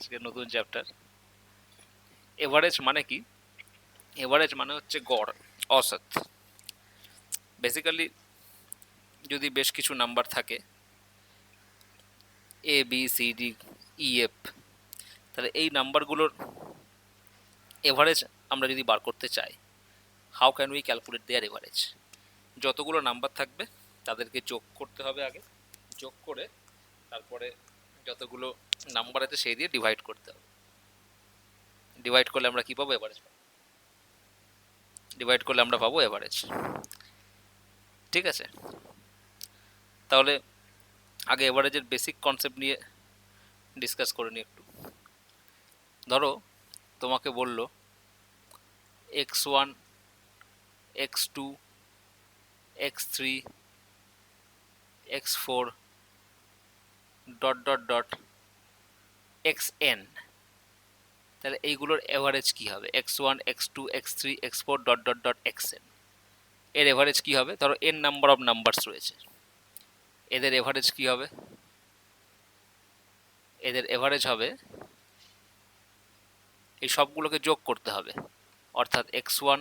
আজকে নতুন chapter. Average মানে কি? এভারেজ মানে হচ্ছে গড়, অসৎ। বেসিক্যালি যদি বেশ কিছু নাম্বার থাকে A B C D E F, তাহলে এই নাম্বারগুলোর এভারেজ আমরা যদি বার করতে চাই, how can we calculate their average? যতগুলো নাম্বার থাকবে তাদেরকে যোগ করতে হবে আগে, যোগ করে তারপরে যতগুলো নাম্বার আছে সেই দিয়ে ডিভাইড করতে হবে। ডিভাইড করলে আমরা কি পাবো? এভারেজ পাবো। ডিভাইড করলে আমরা পাবো এভারেজ। ঠিক আছে, তাহলে আগে এভারেজের বেসিক কনসেপ্ট নিয়ে ডিসকাস করে নিই একটু। ধরো তোমাকে বললো x1 x2 x3 x4 dot dot dot xn, তাহলে এইগুলোর এভারেজ কি হবে? x1 x2 x3 x4 dot dot dot xn, এর এভারেজ কি হবে? ধরো n নাম্বার অফ নাম্বারস রয়েছে, এদের এভারেজ কি হবে? এদের এভারেজ হবে এই সবগুলোকে যোগ করতে হবে, অর্থাৎ x1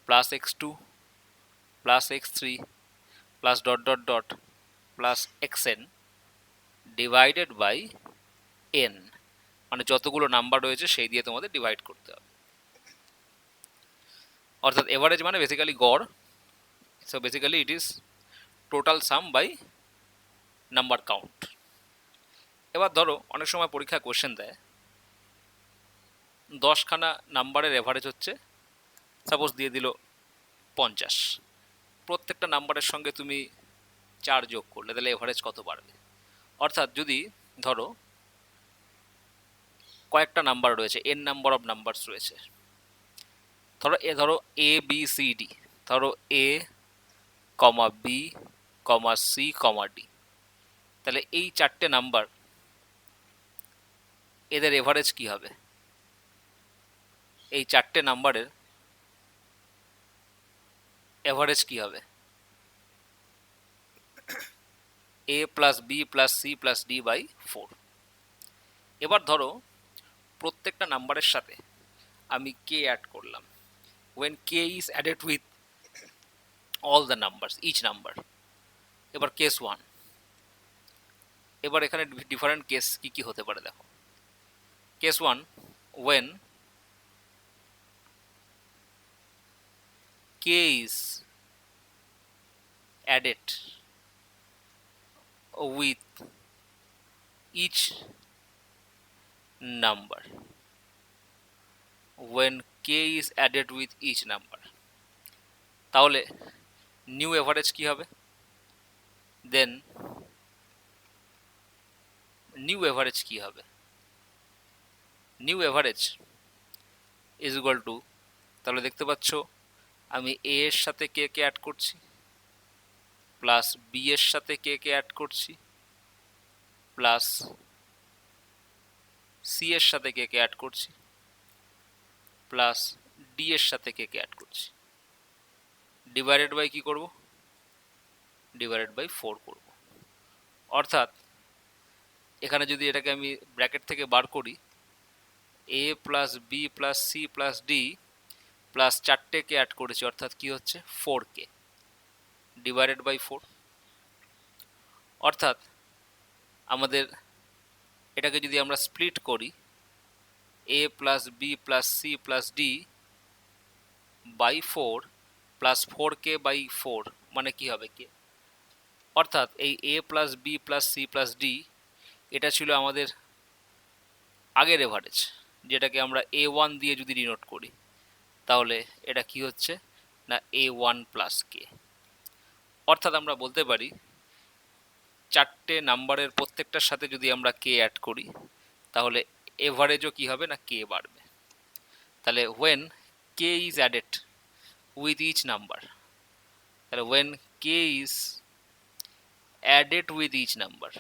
plus x2 plus x3 plus dot dot dot plus xn divided by n, মানে যতগুলো নাম্বার রয়েছে সেই দিয়ে তোমাদের ডিভাইড করতে হবে। অর্থাৎ এভারেজ মানে বেসিক্যালি গড়। So basically it is total sum by number count. এবার ধরো অনেক সময় পরীক্ষা কোশ্চেন দেয় 10খানা নাম্বারের এভারেজ হচ্ছে, সাপোজ দিয়ে দিল 50, প্রত্যেকটা নাম্বারের সঙ্গে তুমি 4 যোগ করলে তাহলে এভারেজ কত বাড়বে? অর্থাৎ যদি ধরো কয়েকটা নাম্বার রয়েছে, n নাম্বার অফ নাম্বারস রয়েছে, ধরো এ বি সি ডি, ধরো এ কমা B comma c comma D, তাহলে এই 4টে নাম্বার এদের এভারেজ কি হবে? এই 4টে নাম্বারের এভারেজ কি হবে? a plus B plus C plus D by 4। এবার ধরো প্রত্যেকটা নাম্বারের সাথে আমি কে অ্যাড করলাম, when k is added with all the numbers, each number। এবার কেস 1, এবার এখানে ডিফারেন্ট কেস কি কি হতে পারে দেখো। Case 1, when k is added with each number, when k is added with each number, তাহলে নিউ এভারেজ কি হবে? দেন নিউ এভারেজ কি হবে? New average is equal to, তাহলে দেখতে পাচ্ছ আমি এ এর সাথে কে কে অ্যাড করছি, প্লাস বি এর সাথে কে কে অ্যাড করছি, প্লাস সি এর সাথে কে কে অ্যাড করছি, প্লাস ডি এর সাথে কে কে অ্যাড করছি। ডিভাইডেড বাই কি করব? ডিভাইডেড বাই 4 করব। অর্থাৎ এখানে যদি এটাকে আমি ব্র্যাকেট থেকে বার করি, A plus B plus C plus D plus 4টে কে অ্যাড করেছি, অর্থাৎ কি হচ্ছে 4k ডিভাইডেড বাই 4। অর্থাৎ আমাদের এটাকে যদি আমরা স্প্লিট করি, A plus B plus C plus D by 4 plus 4k by 4 মানে কি হবে? কে। অর্থাৎ এই A plus B plus C plus D এটা ছিল আমাদের আগের এভারেজ, যেটাকে আমরা a1 দিয়ে যদি ডিনোট করি, তাহলে এটা কি হচ্ছে না a1 প্লাস কে। অর্থাৎ আমরা বলতে পারি 4টে নাম্বারের প্রত্যেকটার সাথে যদি আমরা কে অ্যাড করি, তাহলে এভারেজও কি হবে না কে বাড়বে। তাহলে when k is added with each number, তাহলে when k is added with each number,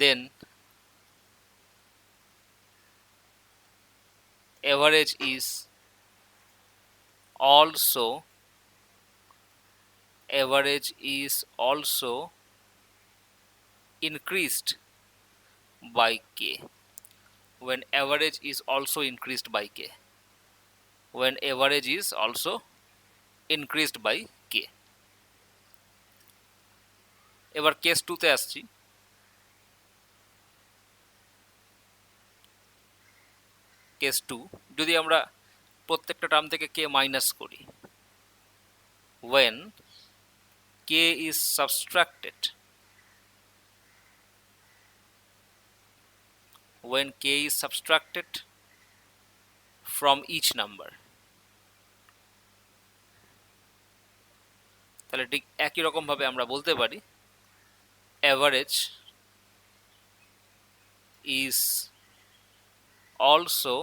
then average is also increased by k when average is also increased by k, when average is also increased by k। এবার case 2 তে আসছি। Case 2 যদি আমরা প্রত্যেকটা term থেকে k minus করি, when k is subtracted, when k is subtracted from each number, তাহলে ঠিক একই রকম ভাবে আমরা বলতে পারি average is also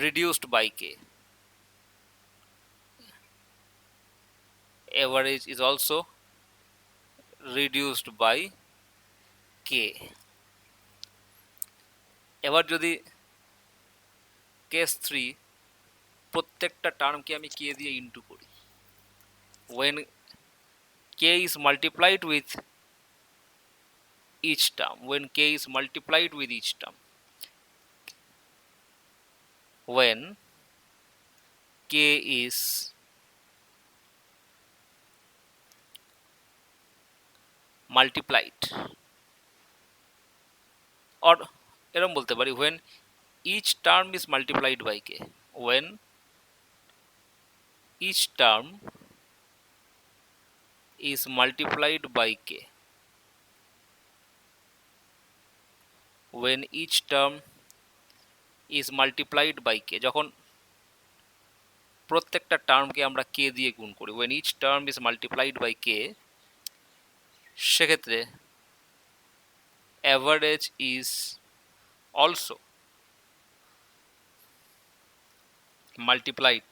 reduced by k, average is also reduced by k। এবার যদি কেস 3 প্রত্যেকটা টার্মকে আমি k দিয়ে ইনটু করি, when k is multiplied with each term, when k is multiplied with each term, when k is multiplied, or এরকম বলতে পারি when each term is multiplied by k, when each term is multiplied by k, when each term is multiplied by k, যখন প্রত্যেকটা টার্মকে আমরা k দিয়ে গুণ করি, when each term is multiplied by k, সেক্ষেত্রে average is also multiplied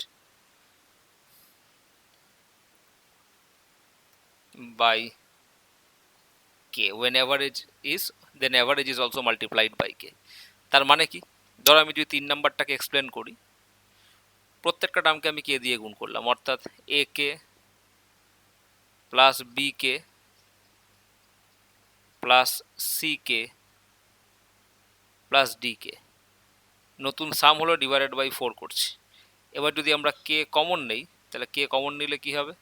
by k, when average is, then average is also multiplied by k। তার মানে কি, ধরো আমি যদি 3 নাম্বারটাকে এক্সপ্লেন করি, প্রত্যেকটা টার্মকে আমি k দিয়ে গুণ করলাম, অর্থাৎ a k plus b k plus c k plus d k, নতুন সাম হলো ডিভাইডেড বাই 4 করছি। এবার যদি আমরা k কমন নেই, তাহলে k কমন নিলে কি হবে,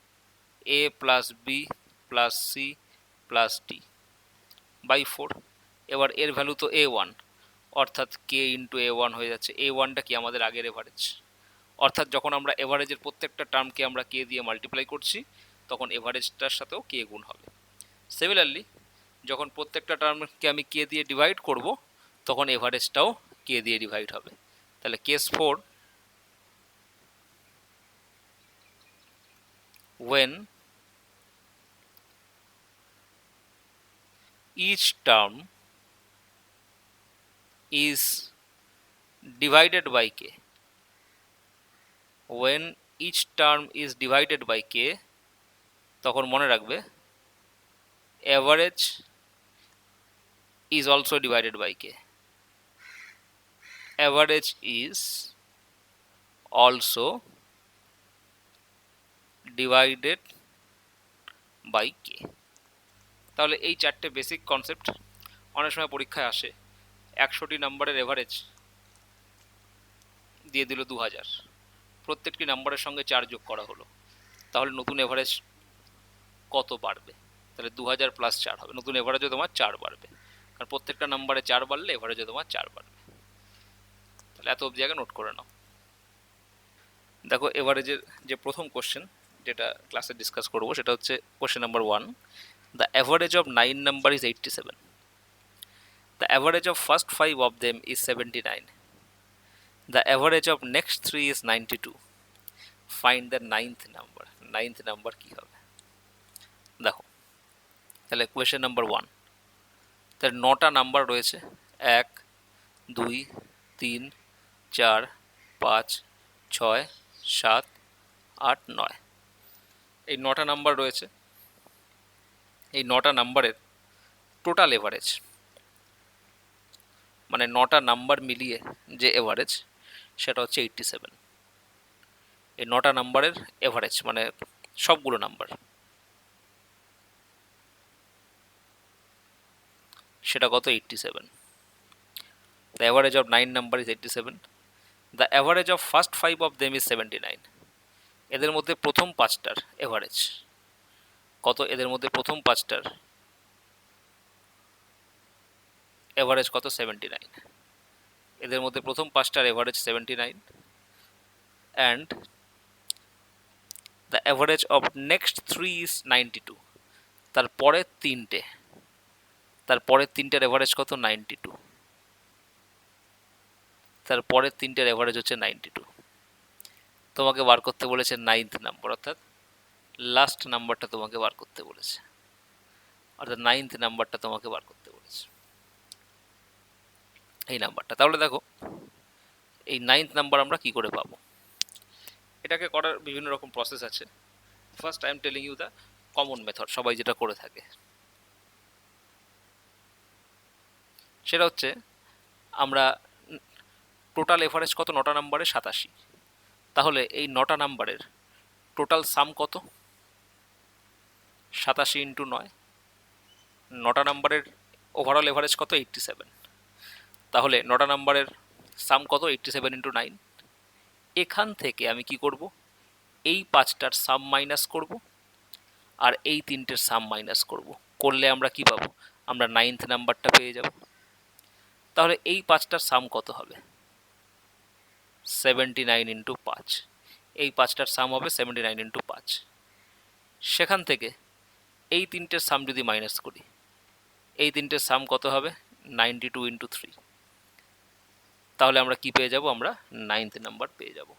a plus b plus c plus d by 4। এবার এর ভ্যালু তো a1, অর্থাৎ k ইন্টু a1 হয়ে যাচ্ছে। a1টা কি আমাদের আগের এভারেজ, অর্থাৎ যখন আমরা এভারেজের প্রত্যেকটা টার্মকে আমরা k দিয়ে মাল্টিপ্লাই করছি, তখন এভারেজটার সাথেও k গুণ হবে। সিমিলারলি যখন প্রত্যেকটা টার্মকে আমি k দিয়ে ডিভাইড করব, তখন এভারেজটাও k দিয়ে ডিভাইড হবে। তাহলে case 4, when each term is divided by k, when each term is divided by k, তখন মনে রাখবে average is also divided by k, average is also divided by k। তাহলে এই চারটে বেসিক কনসেপ্ট অনেক সময় পরীক্ষায় আসে। 100টি নাম্বারের এভারেজ দিয়ে দিল 2000, প্রত্যেকটি নাম্বারের সঙ্গে 4 যোগ করা হলো, তাহলে নতুন এভারেজ কত বাড়বে, তাহলে 2000 প্লাস 4 হবে, নতুন এভারেজও তোমার 4 বাড়বে, কারণ প্রত্যেকটা নাম্বারে 4 বাড়লে এভারেজও তোমার 4 বাড়বে। তাহলে এত অবধি আগে নোট করে নাও। দেখো এভারেজের যে প্রথম কোশ্চেন যেটা ক্লাসে ডিসকাস করবো, সেটা হচ্ছে question number 1, the average of 9 number is 87, the average of first 5 of them is 79, the average of next 3 is 92, find the ninth number। ninth number কি হবে? দেখো তাহলে কোয়েশ্চেন নাম্বার 1, তাহলে 9টা নাম্বার রয়েছে, 1 2 3 4 5 6 7 8 9, এই 9টা নাম্বার রয়েছে। এই 9টা নাম্বারের টোটাল এভারেজ, মানে 9টা নাম্বার মিলিয়ে যে এভারেজ, সেটা হচ্ছে 87। এই 9টা নাম্বারের এভারেজ মানে সবগুলো নাম্বার। সেটা কত 87। The average of 9 number is 87। The average of first 5 of them is 79। এদের মধ্যে প্রথম পাঁচটার অ্যাভারেজ কত? এদের মধ্যে প্রথম পাঁচটার অ্যাভারেজ কত? 79। এদের মধ্যে প্রথম পাঁচটার average 79 and the average of next 3 is 92। তারপরের তিনটের অ্যাভারেজ কত? 92। তারপরের তিনটের অ্যাভারেজ হচ্ছে 92। তোমাকে বার করতে বলেছে 9th নাম্বার, অর্থাৎ লাস্ট নাম্বারটা তোমাকে বার করতে বলেছে, অর্থাৎ 9th নাম্বারটা তোমাকে বার করতে বলেছে, এই নাম্বারটা। তাহলে দেখো এই 9th নাম্বার আমরা কি করে পাবো? এটাকে করার বিভিন্ন রকম প্রসেস আছে। First I am telling you the common method, সবাই যেটা করে থাকে, সেটা হচ্ছে আমরা টোটাল এভারেজ কত? 9টা নাম্বারে 87। তাহলে এই 9টা নাম্বারের টোটাল সাম কত? 87 ইন্টু 9। 9টা নাম্বারের ওভারঅল এভারেজ কত? 87। তাহলে 9টা নাম্বারের সাম কত? 87 ইন্টু 9। এখান থেকে আমি কি করব? এই পাঁচটার সাম মাইনাস করব আর এই তিনটের সাম মাইনাস করব। করলে আমরা কি পাবো? আমরা 9th নাম্বারটা পেয়ে যাব। তাহলে এই পাঁচটার সাম কত হবে? 79 ইন্টু 5। এই পাঁচটার সাম হবে 79 ইন্টু 5। সেখান থেকে এই তিনটের সাম যদি মাইনাস করি, এই তিনটের সাম কত হবে? 92 ইন্টু 3। তাহলে আমরা কি পেয়ে যাব? আমরা 9th নাম্বার পেয়ে যাব।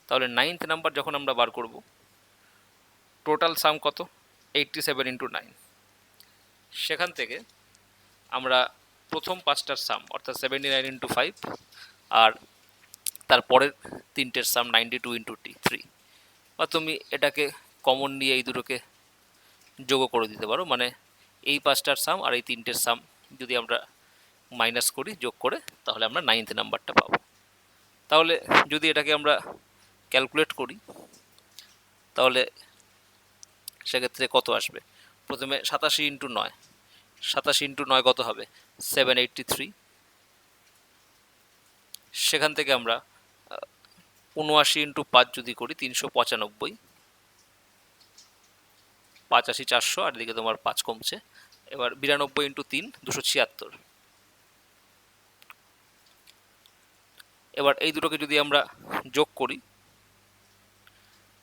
তাহলে 9th নাম্বার যখন আমরা বার করব, টোটাল সাম কত? 87 ইন্টু 9। সেখান থেকে আমরা প্রথম পাঁচটার সাম অর্থাৎ 79 ইন্টু 5 আর তারপরের তিনটের সাম 92 ইন্টু 3, বা তুমি এটাকে কমন নিয়ে এই দুটোকে যোগও করে দিতে পারো, মানে এই পাঁচটার সাম আর এই তিনটের সাম যদি আমরা মাইনাস করি যোগ করে, তাহলে আমরা 9th নাম্বারটা পাবো। তাহলে যদি এটাকে আমরা ক্যালকুলেট করি তাহলে সেক্ষেত্রে কত আসবে? প্রথমে 87 ইন্টু 9, 87 ইন্টু 9 কত হবে? 783। সেখান থেকে আমরা 79 ইন্টু 5 যদি করি 395, 5 80 400, আর দিকে তোমার 5 কমছে। এবার 92 ইন্টু 3 276। এবার এই দুটোকে যদি আমরা যোগ করি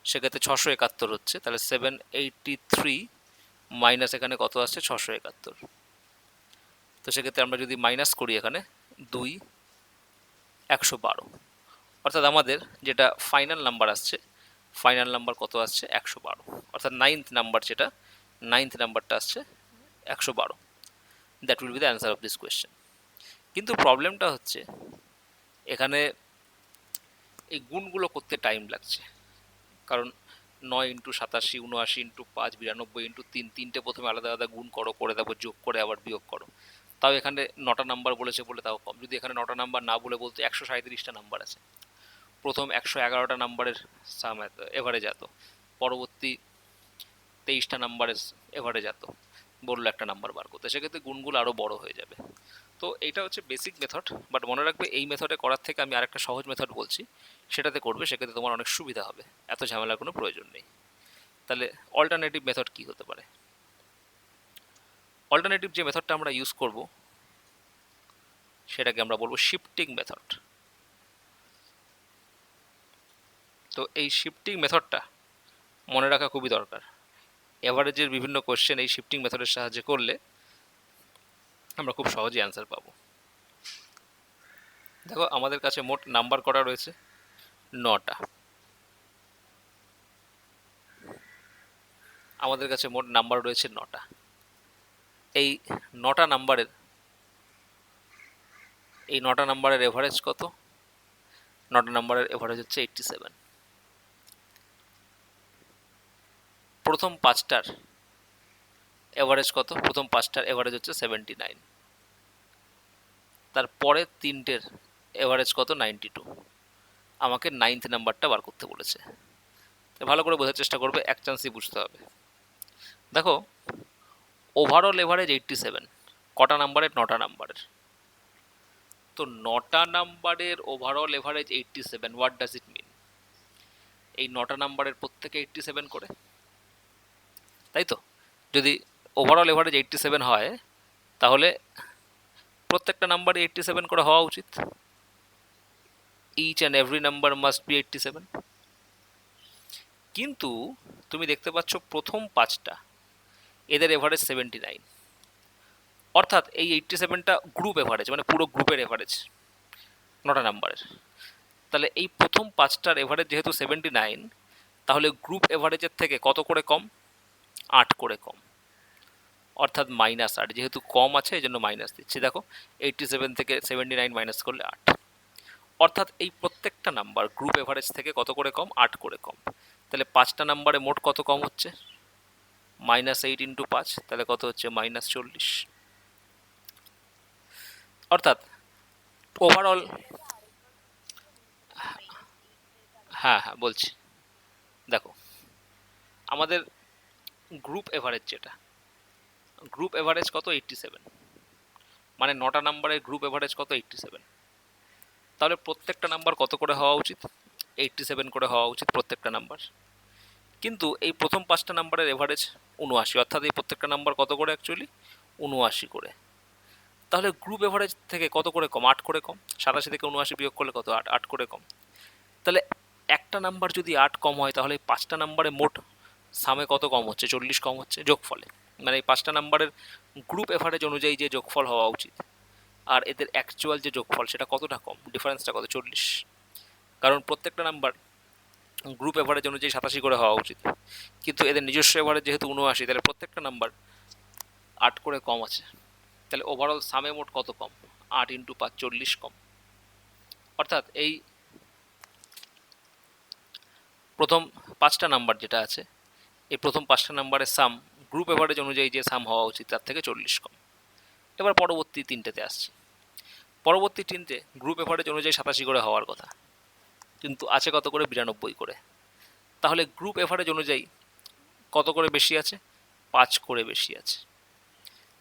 সেক্ষেত্রে 671 হচ্ছে। তাহলে 783 মাইনাস এখানে কত আসছে? 671। তো সেক্ষেত্রে আমরা যদি মাইনাস করি এখানে 2 112, অর্থাৎ আমাদের যেটা ফাইনাল নাম্বার আসছে, ফাইনাল নাম্বার কত আসছে? 112। অর্থাৎ 9th নাম্বার, যেটা 9th নাম্বারটা আসছে 112। That will be the answer of this question. কিন্তু প্রবলেমটা হচ্ছে এখানে এই গুণগুলো করতে টাইম লাগছে, কারণ 9 ইন্টু 87, 79 ইন্টু 5, 92 ইন্টু 3, তিনটে প্রথমে আলাদা আলাদা গুণ করো, করে তারপর যোগ করে আবার বিয়োগ করো। তাও এখানে 9টা নাম্বার বলেছে বলে তাও কম। যদি এখানে 9টা নাম্বার না বলে বলতো 137টা নাম্বার আছে, প্রথম 111টা নাম্বারের সাম এত, এভারেজ এত, পরবর্তী 23টা নাম্বারের এভারেজ এত, বললো একটা নাম্বার বার করতে, সেক্ষেত্রে গুণগুলো আরও বড় হয়ে যাবে। তো এইটা হচ্ছে বেসিক মেথড, বাট মনে রাখবে এই মেথডে করার থেকে আমি আরেকটা সহজ মেথড বলছি, সেটাতে করবে, সেক্ষেত্রে তোমার অনেক সুবিধা হবে, এত ঝামেলার কোনো প্রয়োজন নেই। তাহলে অল্টারনেটিভ মেথড কি হতে পারে? অল্টারনেটিভ যে মেথডটা আমরা ইউজ করব সেটাকে আমরা বলবো শিফটিং মেথড। তো এই শিফটিং মেথডটা মনে রাখা খুবই দরকার। এভারেজের বিভিন্ন কোশ্চেন এই শিফটিং মেথডের সাহায্যে করলে আমরা খুব সহজেই অ্যান্সার পাবো। দেখো আমাদের কাছে মোট নাম্বার করা রয়েছে 9টা। আমাদের কাছে মোট নাম্বার রয়েছে 9টা। এই 9টা নাম্বারের এভারেজ কত? 9টা নাম্বারের এভারেজ হচ্ছে 87। প্রথম পাঁচটার এভারেজ কত? প্রথম পাঁচটার এভারেজ হচ্ছে 79। তারপরের তিনটের এভারেজ কত? 92। আমাকে 9th নাম্বারটা বার করতে বলেছে। ভালো করে বোঝার চেষ্টা করবে, এক চান্সই বুঝতে হবে। দেখো ওভারঅল এভারেজ 87, কটা নাম্বারের? 9টা নাম্বারের। তো 9টা নাম্বারের overall average 87, what does it mean? এই 9টা নাম্বারের প্রত্যেকে 87 করে, তাই তো? যদি ওভারঅল এভারেজ 87 হয় তাহলে প্রত্যেকটা নাম্বারে 87 করে হওয়া উচিত। Each and every number must be 87। কিন্তু তুমি দেখতে পাচ্ছ প্রথম 5টা এদের এভারেজ 79, অর্থাৎ এই 87টা গ্রুপ এভারেজ, মানে পুরো গ্রুপের এভারেজ 9টা নাম্বারের। তাহলে এই প্রথম 5টার এভারেজ যেহেতু 79, তাহলে গ্রুপ এভারেজের থেকে কত করে কম? 8 করে কম, অর্থাৎ -8। যেহেতু কম আছে এই জন্য মাইনাস দিচ্ছি। দেখো 87 থেকে 79 মাইনাস করলে 8, অর্থাৎ এই প্রত্যেকটা নাম্বার গ্রুপ এভারেজ থেকে কত করে কম? 8 করে কম। তাহলে 5টা নাম্বারে মোট কত কম হচ্ছে? -8 ইন্টু 5, তাহলে কত হচ্ছে? -40। অর্থাৎ ওভারঅল, হ্যাঁ হ্যাঁ বলছি, দেখো আমাদের গ্রুপ এভারেজ যেটা, গ্রুপ এভারেজ কত? 87, মানে 9টা নাম্বারের গ্রুপ এভারেজ কত? 87। তাহলে প্রত্যেকটা নাম্বার কত করে হওয়া উচিত? 87 করে হওয়া উচিত প্রত্যেকটা নাম্বার। কিন্তু এই প্রথম 5টা নাম্বারের এভারেজ 79, অর্থাৎ এই প্রত্যেকটা নাম্বার কত করে? অ্যাকচুয়ালি 79 করে। তাহলে গ্রুপ এভারেজ থেকে কত করে কম? 8 করে কম। 87 থেকে 79 বিয়োগ করলে কত? 8, 8 করে কম। তাহলে একটা নাম্বার যদি 8 কম হয় তাহলে এই 5টা নাম্বারে মোট সামে কত কম হচ্ছে? 40 কম হচ্ছে যোগফলে। মানে এই 5টা নাম্বারের গ্রুপ এভারেজ অনুযায়ী যে যোগফল হওয়া উচিত আর এদের অ্যাকচুয়াল যে যোগফল সেটা কতটা কম? ডিফারেন্সটা কত? 40। কারণ প্রত্যেকটা নাম্বার গ্রুপ এভারেজ অনুযায়ী 87 করে হওয়া উচিত, কিন্তু এদের নিজস্ব এভারেজ যেহেতু 79, তাহলে প্রত্যেকটা নাম্বার 8 করে কম আছে। তাহলে ওভারঅল সামে মোট কত কম? 8 ইন্টু 5, 40 কম। অর্থাৎ এই প্রথম 5টা নাম্বার যেটা আছে, এই প্রথম 5টা নাম্বারের সাম গ্রুপ এভারেজ অনুযায়ী যে সাম হওয়া উচিত তার থেকে 40 কম। এবার পরবর্তী 3টেতে আসছি। পরবর্তী 3টে গ্রুপ এভারেজ অনুযায়ী 87 করে হওয়ার কথা, কিন্তু আছে কত করে? 92 করে। তাহলে গ্রুপ এভারেজ অনুযায়ী কত করে বেশি আছে? 5 করে বেশি আছে।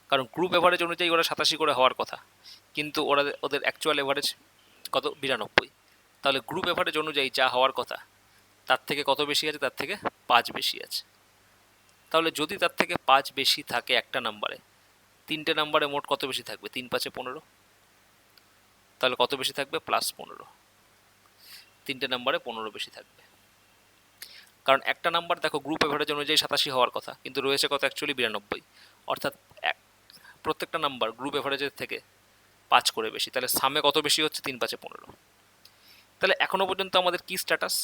কারণ গ্রুপ এভারেজ অনুযায়ী ওরা 87 করে হওয়ার কথা, কিন্তু ওদের অ্যাকচুয়াল এভারেজ কত? 92। তাহলে গ্রুপ এভারেজ অনুযায়ী যা হওয়ার কথা তার থেকে কত বেশি আছে? তার থেকে 5 বেশি আছে। তাহলে যদি তার থেকে 5 বেশি থাকে একটা নাম্বারে, 3টে নাম্বারে মোট কত বেশি থাকবে? 3 5 15। তাহলে কত বেশি থাকবে? +15। 3টে নাম্বারে 15 বেশি থাকবে। কারণ একটা নাম্বার দেখো গ্রুপ এভারেজ অনুযায়ী 87 হওয়ার কথা, কিন্তু রয়েছে কত? অ্যাকচুয়ালি 92। অর্থাৎ প্রত্যেকটা নাম্বার গ্রুপ এভারেজের থেকে 5 করে বেশি। তাহলে সামে কত বেশি হচ্ছে? 3 5 15। তাহলে এখনো পর্যন্ত আমাদের কি স্ট্যাটাস?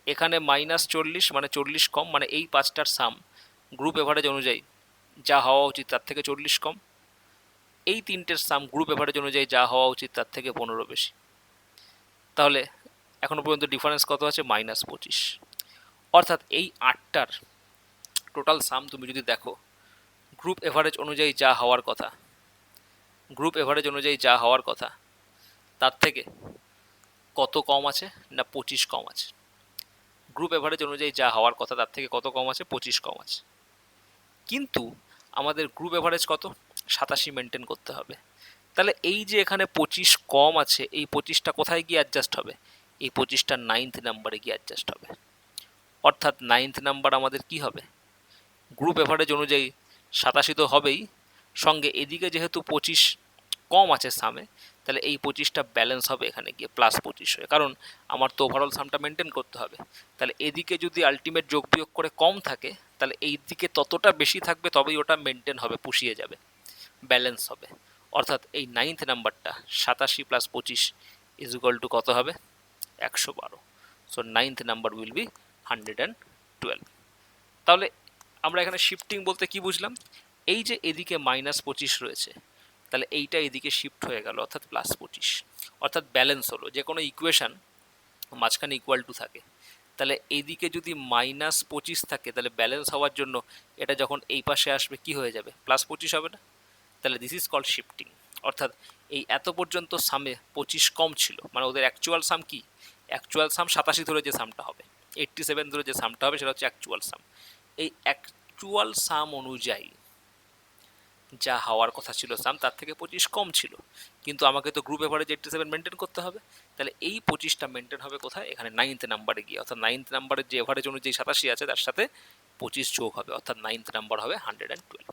এখানে -40 মানে 40 কম, মানে এই 5টার সাম গ্রুপ এভারেজ অনুযায়ী যা হওয়া উচিত তার থেকে 40 কম। এই 3টের সাম গ্রুপ এভারেজ অনুযায়ী যা হওয়া উচিত তার থেকে 15 বেশি। তাহলে এখনো পর্যন্ত ডিফারেন্স কত আছে? -25। অর্থাৎ এই 8টার টোটাল সাম তুমি যদি দেখো, গ্রুপ এভারেজ অনুযায়ী যা হওয়ার কথা, গ্রুপ এভারেজ অনুযায়ী যা হওয়ার কথা তার থেকে কত কম আছে? না 25 কম আছে। গ্রুপ এভারেজ অনুযায়ী যা হওয়ার কথা তার থেকে কত কম আছে? 25 কম আছে। কিন্তু আমাদের গ্রুপ এভারেজ কত? 87 মেনটেন করতে হবে। তাহলে এই যে এখানে 25 কম আছে, এই 25টা কোথায় গিয়ে অ্যাডজাস্ট হবে? এই 25টা 9th নাম্বারে গিয়ে অ্যাডজাস্ট হবে। অর্থাৎ 9th নাম্বার আমাদের কি হবে? গ্রুপ এভারেজ অনুযায়ী 87 তো হবেই, সঙ্গে এদিকে যেহেতু 25 কম আছে সামে, তাহলে এই 25টা ব্যালেন্স হবে এখানে গিয়ে +25 হয়ে। কারণ আমার তো ওভারঅল সামটা মেনটেন করতে হবে। তাহলে এদিকে যদি আলটিমেট যোগ বিয়োগ করে কম থাকে, তাহলে এই দিকে ততটা বেশি থাকবে, তবেই ওটা মেনটেন হবে, পুষিয়ে যাবে, ব্যালেন্স হবে। অর্থাৎ এই 9th নাম্বারটা 87 + 25 = কত হবে? 112। So 9th number will be 112। তাহলে আমরা এখানে শিফটিং বলতে কি বুঝলাম? এই যে এদিকে -25 রয়েছে, তাহলে এইটা এদিকে শিফট হয়ে গেল, অর্থাৎ +25। অর্থাৎ ব্যালেন্স হলো। যে কোনো ইকুয়েশন মাঝখানে ইকুয়াল টু থাকে, তাহলে এইদিকে যদি -25 থাকে, তাহলে ব্যালেন্স হওয়ার জন্য এটা যখন এই পাশে আসবে কি হয়ে যাবে? +25 হবে না? তাহলে দিস ইজ কল্ড শিফটিং। অর্থাৎ এই এত পর্যন্ত সামে 25 কম ছিল, মানে ওদের অ্যাকচুয়াল সাম কি? অ্যাকচুয়াল সাম 87 ধরে যে সামটা হবে, 87 ধরে যে সামটা হবে সেটা হচ্ছে অ্যাকচুয়াল সাম। এই অ্যাকচুয়াল সাম অনুযায়ী যা হওয়ার কথা ছিল সাম তার থেকে 25 কম ছিল, কিন্তু আমাকে তো গ্রুপ এভারেজ 87 মেনটেন করতে হবে। তাহলে এই 25টা মেনটেন হবে কোথায়? এখানে 9th নাম্বারে গিয়ে, অর্থাৎ 9th নাম্বারের যে এভারেজ অনুযায়ী 87 আছে তার সাথে 25 যোগ হবে, অর্থাৎ 9th নাম্বার হবে 112।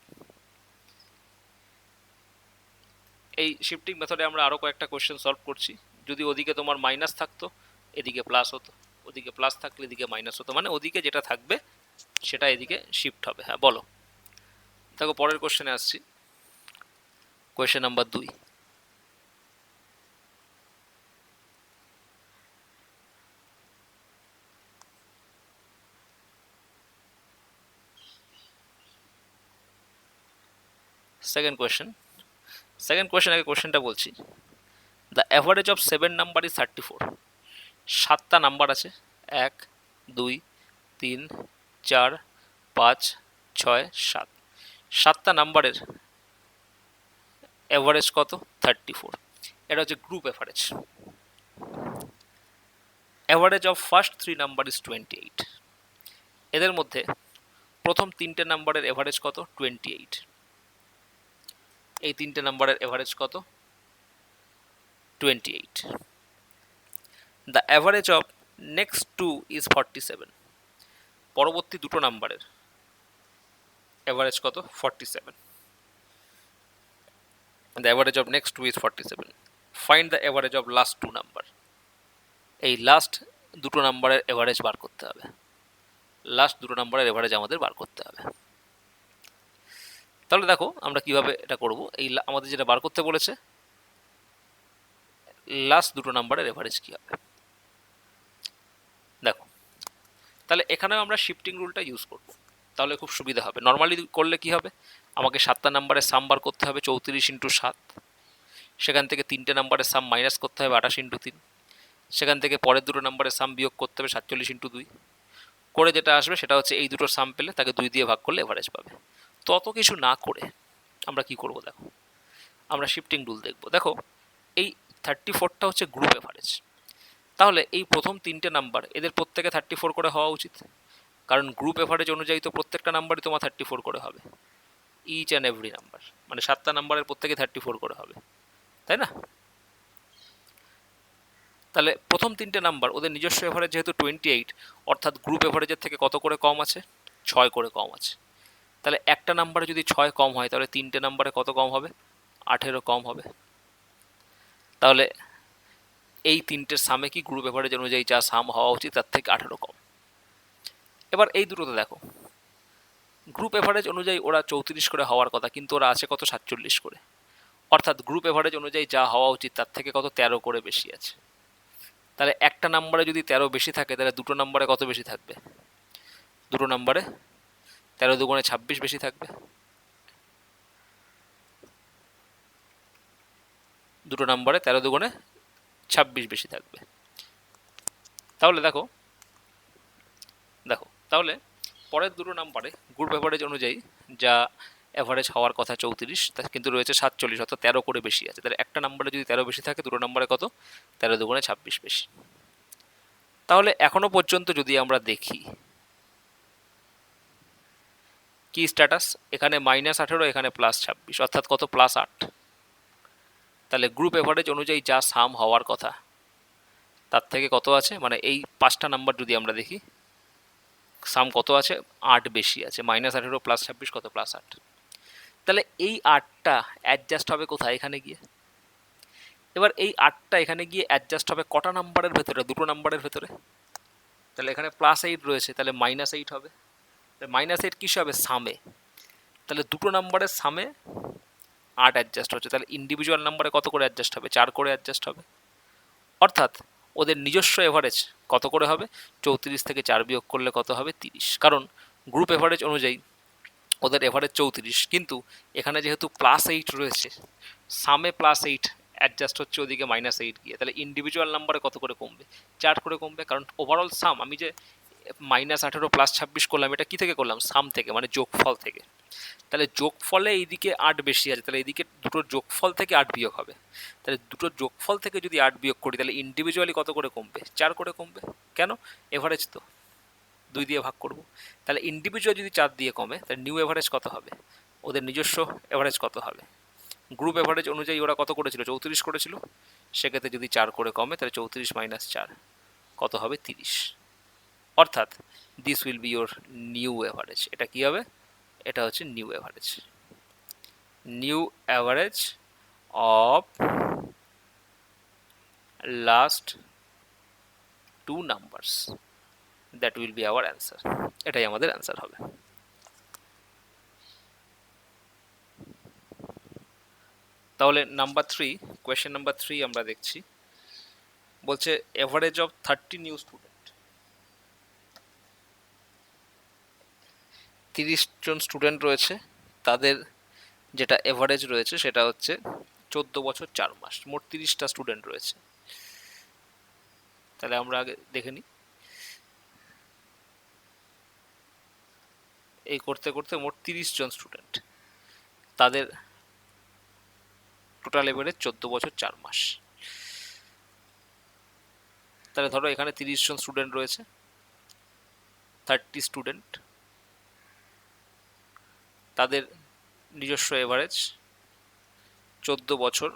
এই শিফটিং মেথডে আমরা আরও কয়েকটা কোয়েশ্চেন সলভ করছি। যদি ওদিকে তোমার মাইনাস থাকতো এদিকে প্লাস হতো, ওদিকে প্লাস থাকলে এদিকে মাইনাস হতো, মানে ওদিকে যেটা থাকবে সেটা এদিকে শিফট হবে। হ্যাঁ বলো। দেখো পরের কোয়েশ্চেনে আসছি, কোয়েশ্চেন নাম্বার 2। সেকেন্ড কোয়েশ্চেন আগে কোয়েশ্চেনটা বলছি। The average of 7 number is 34। 7টা নাম্বার আছে, 1 2 3 4 5 6 7। 7টা নাম্বারের অ্যাভারেজ কত? 34। এটা হচ্ছে group average. Average of first 3 number is 28। এদের মধ্যে প্রথম 3টে নাম্বারের অ্যাভারেজ কত? 28। এই 3টে নাম্বারের অ্যাভারেজ কত? 28। The average of next 2 is 47। পরবর্তী দুটো নাম্বারের অ্যাভারেজ কত? 47। The average of next 2 is 47। Find the average of last 2 number. এই লাস্ট দুটো নাম্বারের অ্যাভারেজ বার করতে হবে। লাস্ট দুটো নাম্বারের অ্যাভারেজ আমাদের বার করতে হবে। তাহলে দেখো আমরা কিভাবে এটা করব। এই আমাদের যেটা বার করতে বলেছে, লাস্ট দুটো নাম্বারের অ্যাভারেজ কী হবে দেখো। তাহলে এখানেও আমরা শিফটিং রুলটা ইউজ করব, তাহলে খুব সুবিধা হবে। নর্মালি করলে কি হবে, আমাকে 7টা নাম্বারের সাম বার করতে হবে 34 ইন্টু 7, সেখান থেকে 3টে নাম্বারের সাম মাইনাস করতে হবে 28 ইন্টু 3, সেখান থেকে পরের দুটো নাম্বারের সাম বিয়োগ করতে হবে 47 ইন্টু 2 করে, যেটা আসবে সেটা হচ্ছে এই দুটোর সাম পেলে তাকে 2 দিয়ে ভাগ করলে এভারেজ পাবে। তো অত কিছু না করে আমরা কি করব দেখো, আমরা শিফটিং রুল দেখব। দেখো এই 34টা হচ্ছে গ্রুপ এভারেজ, তাহলে এই প্রথম 3টে নাম্বার এদের প্রত্যেকে 34 করে হওয়া উচিত, কারণ গ্রুপ এভারেজ অনুযায়ী তো প্রত্যেকটা নাম্বারই তোমার 34 করে হবে, ইচ অ্যান্ড এভরি নাম্বার, মানে 7টা নাম্বারের প্রত্যেকে 34 করে হবে, তাই না? তাহলে প্রথম 3টে নাম্বার ওদের নিজস্ব এভারেজ যেহেতু 28, অর্থাৎ গ্রুপ এভারেজের থেকে কত করে কম আছে? 6 করে কম আছে। তাহলে একটা নাম্বারে যদি 6 কম হয় তাহলে 3টে নাম্বারে কত কম হবে? 18 কম হবে। তাহলে এই 3টের সামে কি গ্রুপ এভারেজ অনুযায়ী যা সাম হওয়া উচিত তার থেকে 18 কম। এবার এই দুটোতে দেখো, গ্রুপ এভারেজ অনুযায়ী ওরা 34 করে হওয়ার কথা, কিন্তু ওরা আছে কত? 47 করে, অর্থাৎ গ্রুপ এভারেজ অনুযায়ী যা হওয়া উচিত তার থেকে কত? 13 করে বেশি আছে। তাহলে একটা নাম্বারে যদি 13 বেশি থাকে তাহলে দুটো নাম্বারে কত বেশি থাকবে? দুটো নাম্বারে 13 দুগুণে 26 বেশি থাকবে। দুটো নাম্বারে 13 দুগুণে 26 বেশি থাকবে। তাহলে দেখো তাহলে পরের দুটো নাম্বারে গ্রুপ এভারেজ অনুযায়ী যা অ্যাভারেজ হওয়ার কথা 34, তা কিন্তু রয়েছে 47, অর্থাৎ 13 করে বেশি আছে। তাহলে একটা নাম্বারে যদি 13 বেশি থাকে, দুটো নাম্বারে কত? 13 দুগুণে 26 বেশি। তাহলে এখনো পর্যন্ত যদি আমরা দেখি কি স্ট্যাটাস, এখানে -18, এখানে +26, অর্থাৎ কত? +8। তাহলে গ্রুপ এভারেজ অনুযায়ী যা সাম হওয়ার কথা তার থেকে কত আছে, মানে এই 5টা নাম্বার যদি আমরা দেখি সাম কত আছে? 8 বেশি আছে। -18 +26 কত? +8। তাহলে এই 8টা অ্যাডজাস্ট হবে কোথায়? এখানে গিয়ে। এবার এই 8টা এখানে গিয়ে অ্যাডজাস্ট হবে কটা নাম্বারের ভেতরে? দুটো নাম্বারের ভেতরে। তাহলে এখানে +8 রয়েছে, তাহলে -8 হবে। -8 কিসে হবে? সামে। তাহলে দুটো নাম্বারের সামে 8 অ্যাডজাস্ট হচ্ছে, তাহলে ইন্ডিভিজুয়াল নাম্বারে কত করে অ্যাডজাস্ট হবে? 4 করে অ্যাডজাস্ট হবে। অর্থাৎ ওদের নিজস্ব এভারেজ কত করে হবে? 34 থেকে 4 বিয়োগ করলে কত হবে? 30। কারণ গ্রুপ এভারেজ অনুযায়ী ওদের এভারেজ 34, কিন্তু এখানে যেহেতু +8 রয়েছে, সামে +8 অ্যাডজাস্ট হচ্ছে ওদিকে -8 গিয়ে, তাহলে ইন্ডিভিজুয়াল নাম্বারে কত করে কমবে? 4 করে কমবে। কারণ ওভারঅল সাম আমি যে -18 +26 করলাম, এটা কি থেকে করলাম? সাম থেকে, মানে যোগফল থেকে। তাহলে যোগফলে এইদিকে 8 বেশি আছে, তাহলে এইদিকে দুটোর যোগফল থেকে 8 বিয়োগ হবে। তাহলে দুটোর যোগফল থেকে যদি 8 বিয়োগ করি তাহলে ইন্ডিভিজুয়ালি কত করে কমবে? 4 করে কমবে। কেন? এভারেজ তো 2 দিয়ে ভাগ করব। তাহলে ইন্ডিভিজুয়াল যদি 4 দিয়ে কমে তাহলে নিউ এভারেজ কত হবে? ওদের নিজস্ব এভারেজ কত হবে? গ্রুপ এভারেজ অনুযায়ী ওরা কত করেছিল? 34 করেছিল। সেক্ষেত্রে যদি 4 করে কমে তাহলে 34 মাইনাস 4 কত হবে? 30। অর্থাৎ this will be your new average. এটা কি হবে? এটা হচ্ছে new average. New average of last 2 numbers, that will be hour answer. এটাই আমাদের অ্যান্সার হবে। তাহলে নাম্বার 3, কোয়েশ্চেন নাম্বার 3 আমরা দেখছি। বলছে এভারেজ অফ 30 নিউ স্টুডেন্ট। 30 জন স্টুডেন্ট রয়েছে, তাদের যেটা এভারেজ রয়েছে সেটা হচ্ছে 14 বছর 4 মাস। মোট 30টা স্টুডেন্ট রয়েছে। তাহলে আমরা আগে দেখে নিই। এই করতে করতে মোট 30 জন স্টুডেন্ট, তাদের টোটাল এভারেজ 14 বছর 4 মাস। তাহলে ধরো এখানে 30 জন স্টুডেন্ট রয়েছে, 30 স্টুডেন্ট, তাদের নিজস্ব এভারেজ 14 বছর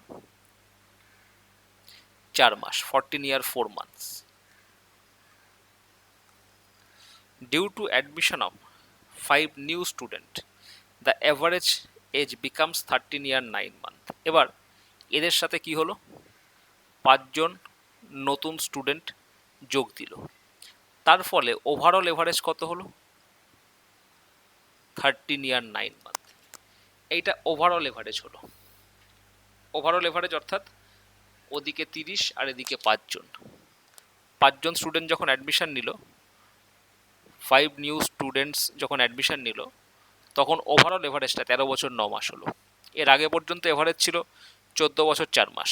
4 মাস, 14 year 4 months. Due to admission of 5 new student, the average age becomes 13 year 9 month. এবার এদের সাথে কি হলো? 5 জন নতুন স্টুডেন্ট যোগ দিল, তার ফলে ওভারঅল এভারেজ কত হলো? 13 year 9 month. এইটা ওভারঅল এভারেজ হলো। ওভারঅল এভারেজ অর্থাৎ ওদিকে 30 আর এদিকে 5 জন, 5 জন স্টুডেন্ট যখন অ্যাডমিশন নিল, 5 নিউ স্টুডেন্টস যখন অ্যাডমিশন নিল, তখন ওভারঅল এভারেজটা 13 বছর 9 মাস হলো। এর আগে পর্যন্ত এভারেজ ছিল 14 বছর 4 মাস।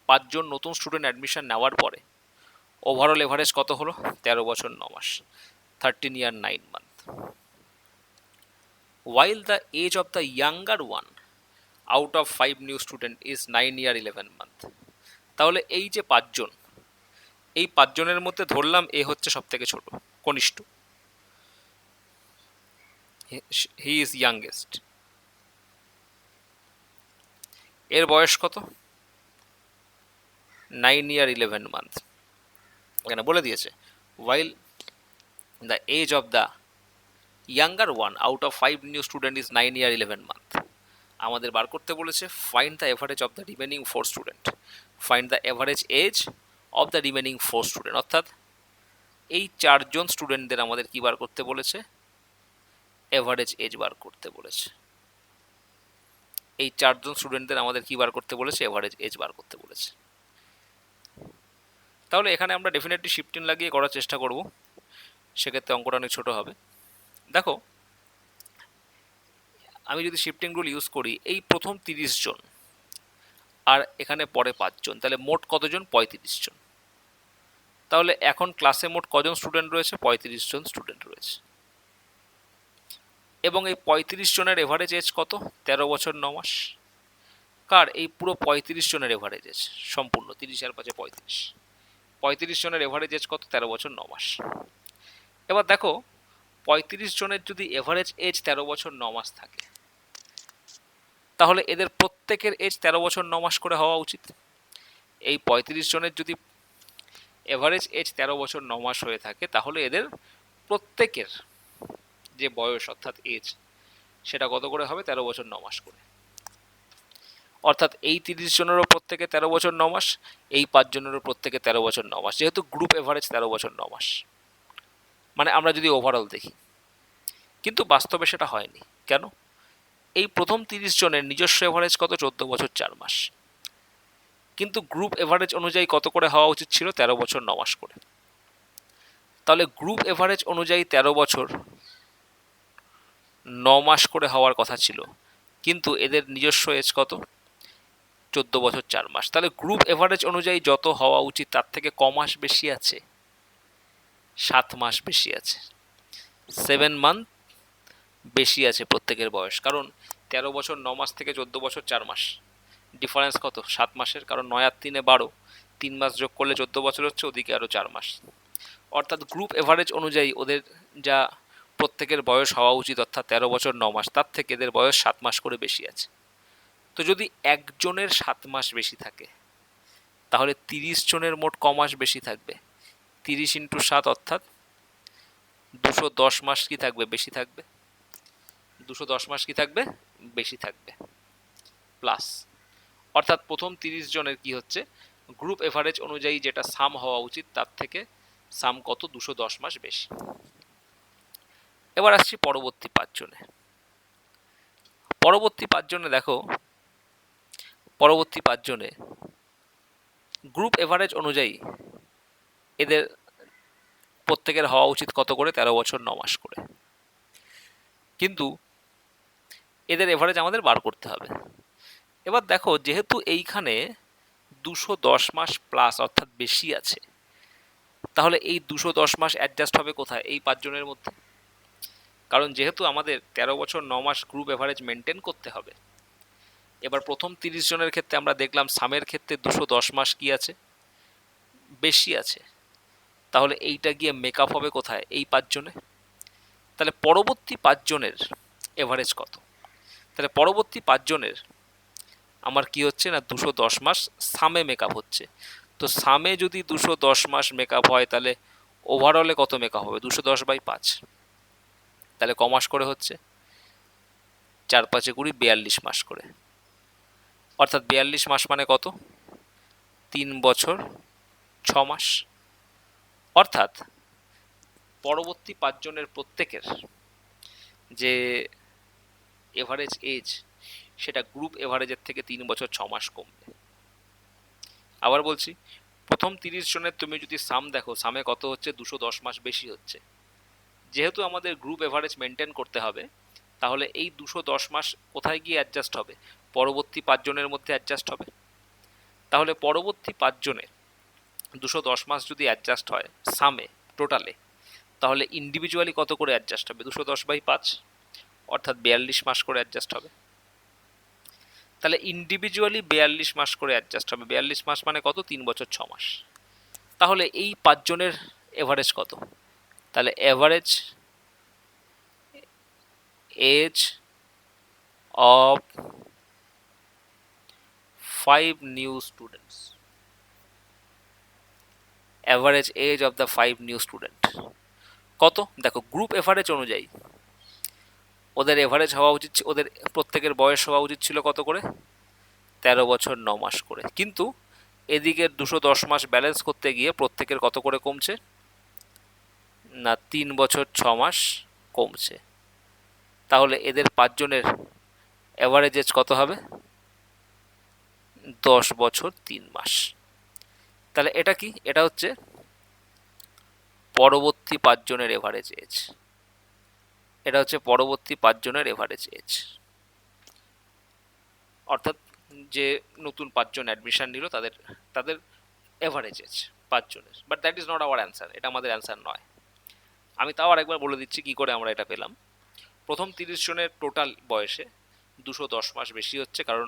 5 জন নতুন স্টুডেন্ট অ্যাডমিশন নেওয়ার পরে ওভারঅল এভারেজ কত হলো? 13 বছর 9 মাস, 13 year 9 month. While the age of the younger one out of 5 new student is 9 year 11 month. তাহলে এই যে 5 জন, এই 5 জনের মধ্যে ধরলাম এ হচ্ছে সব থেকে ছোট, কনিষ্ঠ, হি ইজ ইয়াংগেস্ট। এর বয়স কত? 9 year 11 month। এখানে বলে দিয়েছে while the age of the younger one out of 5 new student is 9 year 11 month. আমাদের বার করতে বলেছে find the average of the remaining 4 student. Find the average age of the remaining 4 student. অর্থাৎ এই 4 জন স্টুডেন্টদের আমাদের কি বার করতে বলেছে? এভারেজ এজ বার করতে বলেছে। এই 4 জন স্টুডেন্টদের আমাদের কি বার করতে বলেছে? এভারেজ এজ বার করতে বলেছে। তাহলে এখানে আমরা ডেফিনেটলি শিফটিং লাগিয়ে করার চেষ্টা করব, সেক্ষেত্রে অঙ্কটা অনেক ছোটো হবে। দেখো, আমি যদি শিফটিং রুল ইউজ করি, এই প্রথম 30 জন আর এখানে পরে 5 জন, তাহলে মোট কতজন? 35 জন। তাহলে এখন ক্লাসে মোট কজন স্টুডেন্ট রয়েছে? 35 জন স্টুডেন্ট রয়েছে। এবং এই 35 জনের এভারেজ এজ কত? 13 বছর 9 মাস। কার? এই পুরো 35 জনের এভারেজ এজ সম্পূর্ণ, 30 আর 5 35, 35 জনের এভারেজ এজ কত? 13 বছর 9 মাস। এবার দেখো, 35 জনের যদি এভারেজ এজ 13 বছর 9 মাস থাকে, তাহলে এদের প্রত্যেকের এজ 13 বছর 9 মাস করে হওয়া উচিত। এই 35 জনের যদি এভারেজ এজ 13 বছর 9 মাস হয়ে থাকে, তাহলে এদের প্রত্যেকের যে বয়স অর্থাৎ এজ, সেটা কত করে হবে? 13 বছর 9 মাস করে। অর্থাৎ এই 30 জনেরও প্রত্যেকে 13 বছর 9 মাস, এই 5 জনেরও প্রত্যেকে 13 বছর 9 মাস, যেহেতু গ্রুপ এভারেজ 13 বছর 9 মাস, মানে আমরা যদি ওভারঅল দেখি। কিন্তু বাস্তবে সেটা হয়নি। কেন? এই প্রথম 30 জনের নিজস্ব এভারেজ কত? 14 বছর 4 মাস। কিন্তু গ্রুপ এভারেজ অনুযায়ী কত করে হওয়া উচিত ছিল? 13 বছর 9 মাস করে। তাহলে গ্রুপ এভারেজ অনুযায়ী 13 বছর 9 মাস করে হওয়ার কথা ছিল, কিন্তু এদের নিজস্ব এজ কত? 14 বছর 4 মাস। তাহলে গ্রুপ এভারেজ অনুযায়ী যত হওয়া উচিত তার থেকে ক মাস বেশি আছে? 7 মাস বেশি আছে, 7 মান্থ বেশি আছে প্রত্যেকের বয়স। কারণ 13 বছর 9 মাস থেকে 14 বছর 4 মাস ডিফারেন্স কত? 7 মাসের। কারণ 9 আর 3 12, 3 মাস যোগ করলে 14 বছর হচ্ছে, ওদিকে আরও 4 মাস। অর্থাৎ গ্রুপ এভারেজ অনুযায়ী ওদের যা প্রত্যেকের বয়স হওয়া উচিত অর্থাৎ 13 বছর 9 মাস, তার থেকে এদের বয়স 7 মাস করে বেশি আছে। তো যদি একজনের 7 মাস বেশি থাকে তাহলে 30 জনের মোট ক মাস বেশি থাকবে? 30 ইন্টু 7 অর্থাৎ 210 মাস কি থাকবে? বেশি থাকবে। 210 মাস কি থাকবে? বেশি থাকবে। প্লাস অর্থাৎ প্রথম 30 জনের কি হচ্ছে, গ্রুপ এভারেজ অনুযায়ী যেটা সাম হওয়া উচিত তার থেকে সাম কত? 210 মাস বেশি। এবার আসছি পরবর্তী 5 জনে। পরবর্তী 5 জনে দেখো, পরবর্তী 5 জনে গ্রুপ এভারেজ অনুযায়ী এদের প্রত্যেকের হওয়া উচিত কত করে? 13 বছর 9 মাস করে। কিন্তু এদের এভারেজ আমাদের বার করতে হবে। এবার দেখো, যেহেতু এইখানে 210 মাস প্লাস অর্থাৎ বেশি আছে, তাহলে এই 210 মাস অ্যাডজাস্ট হবে কোথায়? এই 5 জনের মধ্যে। কারণ যেহেতু আমাদের 13 বছর 9 মাস গ্রুপ এভারেজ মেনটেন করতে হবে। এবার প্রথম 30 জনের ক্ষেত্রে আমরা দেখলাম সামের ক্ষেত্রে 210 মাস কি আছে? বেশি আছে। তাহলে এইটা গিয়ে মেকআপ হবে কোথায়? এই 5 জনে। তাহলে পরবর্তী 5 জনের এভারেজ কত? তাহলে পরবর্তী 5 জনের আমার কি হচ্ছে না, 210 মাস সামে মেকআপ হচ্ছে। তো সামে যদি 210 মাস মেকআপ হয় তাহলে ওভারঅলে কত মেকআপ হবে? 210/5। তাহলে ক মাস করে হচ্ছে? 4 5 20 42 মাস করে। অর্থাৎ 42 মাস মানে কত? 3 বছর 6 মাস। অর্থাৎ পরবর্তী 5 জনের প্রত্যেকের যে এভারেজ এজ সেটা গ্রুপ এভারেজের থেকে 3 বছর 6 মাস কমবে। আবার বলছি, প্রথম 30 জনের তুমি যদি সাম দেখো, সামে কত হচ্ছে? 210 মাস বেশি হচ্ছে। যেহেতু আমাদের গ্রুপ এভারেজ মেনটেন করতে হবে, তাহলে এই 210 মাস কোথায় গিয়ে অ্যাডজাস্ট হবে? পরবর্তী 5 জনের মধ্যে অ্যাডজাস্ট হবে। তাহলে পরবর্তী 5 জনের 210 মাস যদি অ্যাডজাস্ট হয় সামে টোটালে, তাহলে ইন্ডিভিজুয়ালি কত করে অ্যাডজাস্ট হবে? 210/5 অর্থাৎ 42 মাস করে অ্যাডজাস্ট হবে। তাহলে ইন্ডিভিজুয়ালি 42 মাস করে অ্যাডজাস্ট হবে। 42 মাস মানে কত? 3 বছর 6 মাস। তাহলে এই 5 জনের এভারেজ কত? তাহলে average age of 5 new students, average age of the 5 new student কত? দেখো, গ্রুপ এভারেজ অনুযায়ী ওদের এভারেজ হওয়া উচিত, ওদের প্রত্যেকের বয়স হওয়া উচিত ছিল কত করে? 13 বছর 9 মাস করে। কিন্তু এদিকে 210 মাস ব্যালেন্স করতে গিয়ে প্রত্যেকের কত করে কমছে না? 3 বছর 6 মাস কমছে। তাহলে এদের 5 জনের এভারেজ এজ কত হবে? 10 বছর 3 মাস। তাহলে এটা কি? এটা হচ্ছে পরবর্তী 5 জনের এভারেজ এজ। এটা হচ্ছে পরবর্তী 5 জনের এভারেজ এজ। অর্থাৎ যে নতুন 5 জন অ্যাডমিশন নিল তাদের তাদের এভারেজ এজ 5 জনের। But that is not our answer, এটা আমাদের অ্যান্সার নয়। আমি তাও আরেকবার বলে দিচ্ছি কি করে আমরা এটা পেলাম। প্রথম 30 জনের টোটাল বয়সে 210 মাস বেশি হচ্ছে, কারণ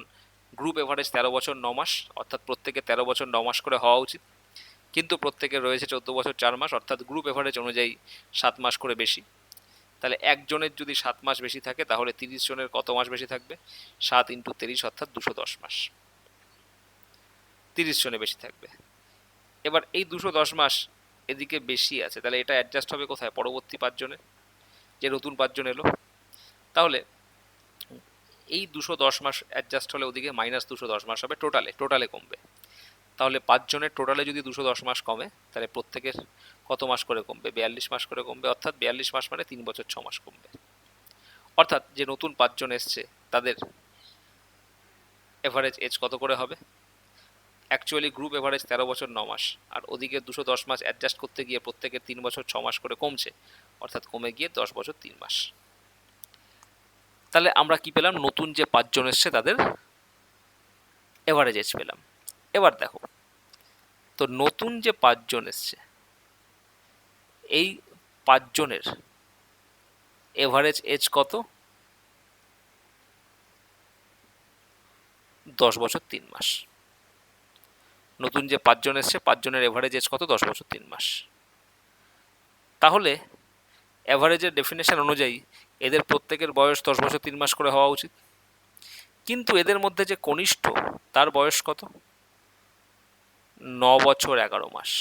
গ্রুপ এভারেজ 13 বছর 9 মাস, অর্থাৎ প্রত্যেকে 13 বছর 9 মাস করে হওয়া উচিত। কিন্তু প্রত্যেকের রয়েছে 14 বছর 4 মাস, অর্থাৎ গ্রুপ এভারেজ অনুযায়ী 7 মাস করে বেশি। তাহলে একজনের যদি 7 মাস বেশি থাকে তাহলে 30 জনের কত মাস বেশি থাকবে? 7 ইন্টু 30 অর্থাৎ 210 মাস 30 জনে বেশি থাকবে। এবার এই 210 মাস এদিকে বেশি আছে, তাহলে এটা অ্যাডজাস্ট হবে কোথায়? পরবর্তী 5 জনে, যে নতুন 5 জন এলো। তাহলে এই 210 মাস অ্যাডজাস্ট হলে ওদিকে মাইনাস 210 মাস হবে, টোটালে কমবে। তাহলে 5 জনের টোটালে যদি 210 মাস কমে তাহলে প্রত্যেকের কত মাস করে কমবে? 42 মাস করে কমবে। অর্থাৎ 42 মাস মানে 3 বছর 6 মাস কমবে। অর্থাৎ যে নতুন 5 জন এসছে তাদের এভারেজ এজ কত করে হবে? অ্যাকচুয়ালি গ্রুপ এভারেজ 13 বছর 9 মাস, আর ওদিকে 210 মাস অ্যাডজাস্ট করতে গিয়ে প্রত্যেকের 3 বছর 6 মাস করে কমছে, অর্থাৎ কমে গিয়ে 10 বছর 3 মাস। তাহলে আমরা কি পেলাম? নতুন যে 5 জন এসছে তাদের এভারেজ এজ পেলাম। এবার দেখো, তো নতুন যে 5 জন এসছে এই 5 জনের এভারেজ এজ কত? 10 বছর 3 মাস। নতুন যে 5 জন এসছে 5 জনের এভারেজ এজ কত? 10 বছর 3 মাস। তাহলে অ্যাভারেজের ডেফিনেশন অনুযায়ী এদের প্রত্যেকের বয়স 10 বছর 3 মাস করে হওয়া উচিত, কিন্তু এদের মধ্যে যে কনিষ্ঠ তার বয়স কত? 9 বছর 11 মাস।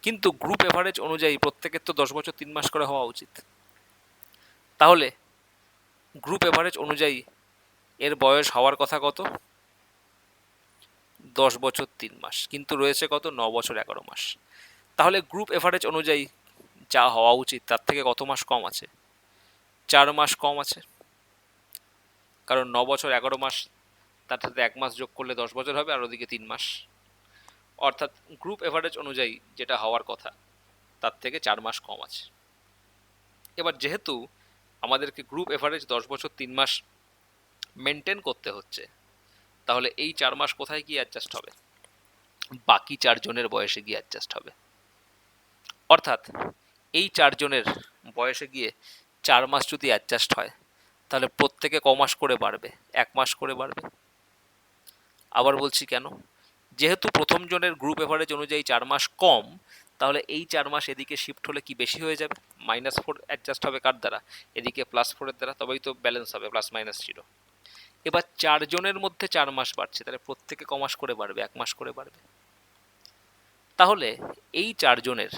কিন্তু গ্রুপ এভারেজ অনুযায়ী প্রত্যেকের তো 10 বছর 3 মাস করে হওয়া উচিত। তাহলে গ্রুপ এভারেজ অনুযায়ী এর বয়স হওয়ার কথা কত? 10 বছর 3 মাস, কিন্তু রয়েছে কত? 9 বছর 11 মাস। তাহলে গ্রুপ এভারেজ অনুযায়ী যা হওয়া উচিত তার থেকে কত মাস কম আছে? 4 মাস কম আছে, কারণ 9 বছর 11 মাস তার সাথে 1 মাস যোগ করলে 10 বছর হবে, আর ওদিকে 3 মাস, অর্থাৎ গ্রুপ এভারেজ অনুযায়ী যেটা হওয়ার কথা তার থেকে 4 মাস কম আছে। এবার যেহেতু আমাদেরকে গ্রুপ এভারেজ 10 বছর 3 মাস মেনটেন করতে হচ্ছে, তাহলে এই 4 মাস কোথায় গিয়ে অ্যাডজাস্ট হবে? বাকি 4 জনের বয়সে গিয়ে অ্যাডজাস্ট হবে। অর্থাৎ এই 4 জনের বয়সে গিয়ে 4 মাস যদি অ্যাডজাস্ট হয়, তাহলে প্রত্যেকে ক মাস করে বাড়বে? 1 মাস করে বাড়বে। আবার বলছি কেন? যেহেতু প্রথম জনের গ্রুপ এভারেজ অনুযায়ী 4 মাস কম, তাহলে এই 4 মাস এদিকে শিফট হলে কি বেশি হয়ে যাবে? -4 অ্যাডজাস্ট হবে কার দ্বারা? এদিকে +4 এর দ্বারা, তবেই তো ব্যালেন্স হবে +-0। এবার 4 জনের মধ্যে 4 মাস বাড়ছে, তাহলে প্রত্যেকে ক মাস করে বাড়বে? 1 মাস করে বাড়বে। তাহলে এই 4 জনের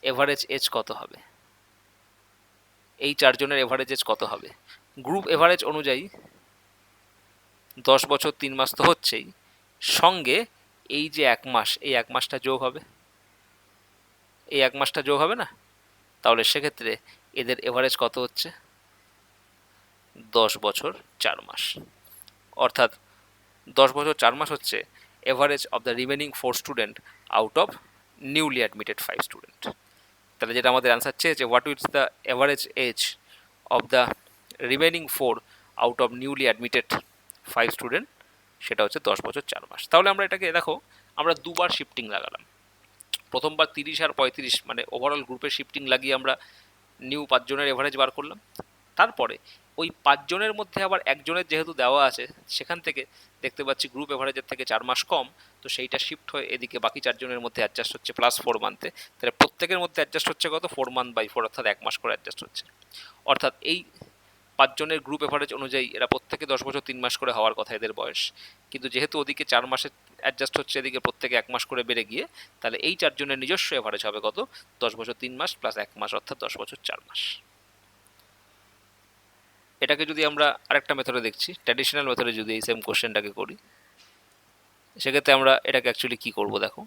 এভারেজ এজ কত হবে? এই 4 জনের এভারেজ এজ কত হবে? গ্রুপ এভারেজ অনুযায়ী 10 বছর 3 মাস তো হচ্ছেই, সঙ্গে এই যে 1 মাস, এই 1 মাসটা যোগ হবে, এই 1 মাসটা যোগ হবে না? তাহলে সেক্ষেত্রে এদের এভারেজ কত হচ্ছে? 10 বছর 4 মাস। অর্থাৎ 10 বছর 4 মাস হচ্ছে average of the remaining 4 student out of newly admitted 5 student. তাহলে যেটা আমাদের অ্যান্সার চেয়েছে, what is the average age of the remaining 4 out of newly admitted 5 student, সেটা হচ্ছে 10 বছর 4 মাস। তাহলে আমরা এটাকে দেখো, আমরা দুবার শিফটিং লাগালাম। প্রথমবার 30 আর 35 মানে ওভারঅল গ্রুপের শিফটিং লাগিয়ে আমরা নিউ 5 জনের এভারেজ বার করলাম। তারপরে ওই 5 জনের মধ্যে আবার একজনের যেহেতু দেওয়া আছে, সেখান থেকে দেখতে পাচ্ছি গ্রুপ এভারেজের থেকে 4 মাস কম, তো সেইটা শিফট হয়ে এদিকে বাকি 4 জনের মধ্যে অ্যাডজাস্ট হচ্ছে +4 মান্থে। তাহলে প্রত্যেকের মধ্যে অ্যাডজাস্ট হচ্ছে কত? 4 মান্থ বাই 4, অর্থাৎ 1 মাস করে অ্যাডজাস্ট হচ্ছে। অর্থাৎ এই 5 জনের গ্রুপ এভারেজ অনুযায়ী এরা প্রত্যেকে 10 বছর 3 মাস করে হওয়ার কথা এদের বয়স, কিন্তু যেহেতু ওদিকে 4 মাসে অ্যাডজাস্ট হচ্ছে, এদিকে প্রত্যেকে 1 মাস করে বেড়ে গিয়ে, তাহলে এই 4 জনের নিজস্ব এভারেজ হবে কত? 10 বছর 3 মাস প্লাস 1 মাস, অর্থাৎ 10 বছর 4 মাস। এটাকে যদি আমরা আরেকটা মেথডে দেখছি, ট্র্যাডিশনাল মেথডে যদি এই সেম কোশ্চেনটাকে করি, সেক্ষেত্রে আমরা এটাকে অ্যাকচুয়ালি কী করবো দেখো।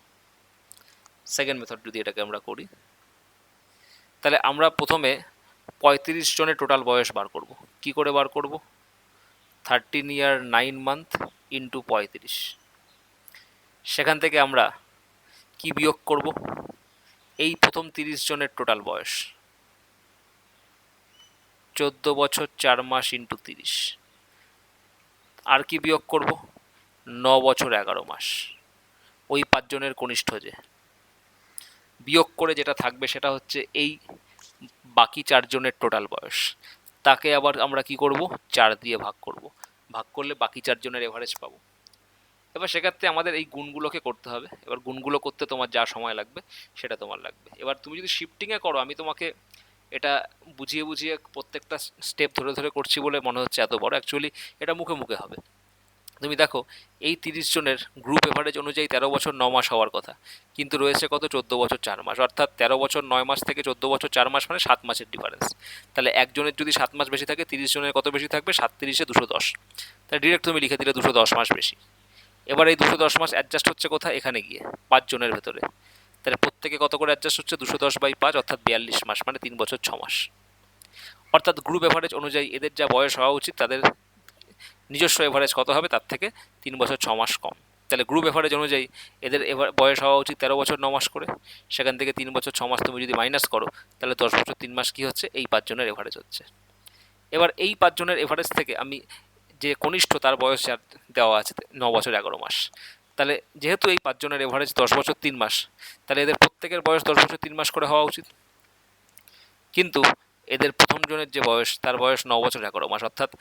সেকেন্ড মেথড যদি এটাকে আমরা করি, তাহলে আমরা প্রথমে 35 জনের টোটাল বয়স বার করব। কি করে বার করব? 13 ইয়ার 9 মান্থ ইন্টু 35। সেখান থেকে আমরা কি বিয়োগ করব? এই প্রথম 30 জনের টোটাল বয়স 14 বছর 4 মাস ইন্টু 30। আর কি বিয়োগ করব? 9 বছর 11 মাস। ওই 5 জনের কনিষ্ঠ যে বিয়োগ করে যেটা থাকবে সেটা হচ্ছে এই বাকি 4 জনের টোটাল বয়স, তাকে আবার আমরা কি করব? 4 দিয়ে ভাগ করব। ভাগ করলে বাকি 4 জনের এভারেজ পাবো। এবার সেক্ষেত্রে আমাদের এই গুণগুলোকে করতে হবে। এবার গুণগুলো করতে তোমার যা সময় লাগবে সেটা তোমার লাগবে। এবার তুমি যদি শিফটিংয়ে করো, আমি তোমাকে এটা বুঝিয়ে বুঝিয়ে প্রত্যেকটা স্টেপ ধরে ধরে করছি বলে মনে হচ্ছে এত বড়, অ্যাকচুয়ালি এটা মুখে মুখে হবে। তুমি দেখো, এই 30 জনের গ্রুপ এভারেজ অনুযায়ী 13 বছর 9 মাস হওয়ার কথা, কিন্তু রয়েছে কত? 14 বছর 4 মাস, অর্থাৎ 13 বছর 9 মাস থেকে 14 বছর 4 মাস মানে 7 মাসের ডিফারেন্স। তাহলে একজনের যদি 7 মাস বেশি থাকে, 30 জনের কত বেশি থাকবে? 37-এ 210। তাহলে ডিরেক্ট তুমি লিখে দিলে 210 মাস বেশি। এবার এই 210 মাস অ্যাডজাস্ট হচ্ছে কোথায়? এখানে গিয়ে 5 জনের ভেতরে। তাহলে প্রত্যেকে কত করে অ্যাডজাস্ট হচ্ছে? 210/5, অর্থাৎ 42 মাস, মানে 3 বছর 6 মাস। অর্থাৎ গ্রুপ এভারেজ অনুযায়ী এদের যা বয়স হওয়া উচিত, তাদের নিজস্ব এভারেজ কত হবে? তার থেকে 3 বছর 6 মাস কম। তাহলে গ্রুপ এভারেজ অনুযায়ী এদের বয়স হওয়া উচিত 13 বছর 9 মাস করে। সেখান থেকে 3 বছর 6 মাস তুমি যদি মাইনাস করো, তাহলে 10 বছর 3 মাস কী হচ্ছে? এই 5 জনের এভারেজ হচ্ছে। এবার এই 5 জনের এভারেজ থেকে আমি যে কনিষ্ঠ তার বয়স দেওয়া আছে 9 বছর 11 মাস, তাহলে যেহেতু এই 5 জনের এভারেজ 10 বছর 3 মাস, তাহলে এদের প্রত্যেকের বয়স 10 বছর 3 মাস করে হওয়া উচিত। কিন্তু এদের প্রথম জনের যে বয়স, তার বয়স 9 বছর 11 মাস, অর্থাৎ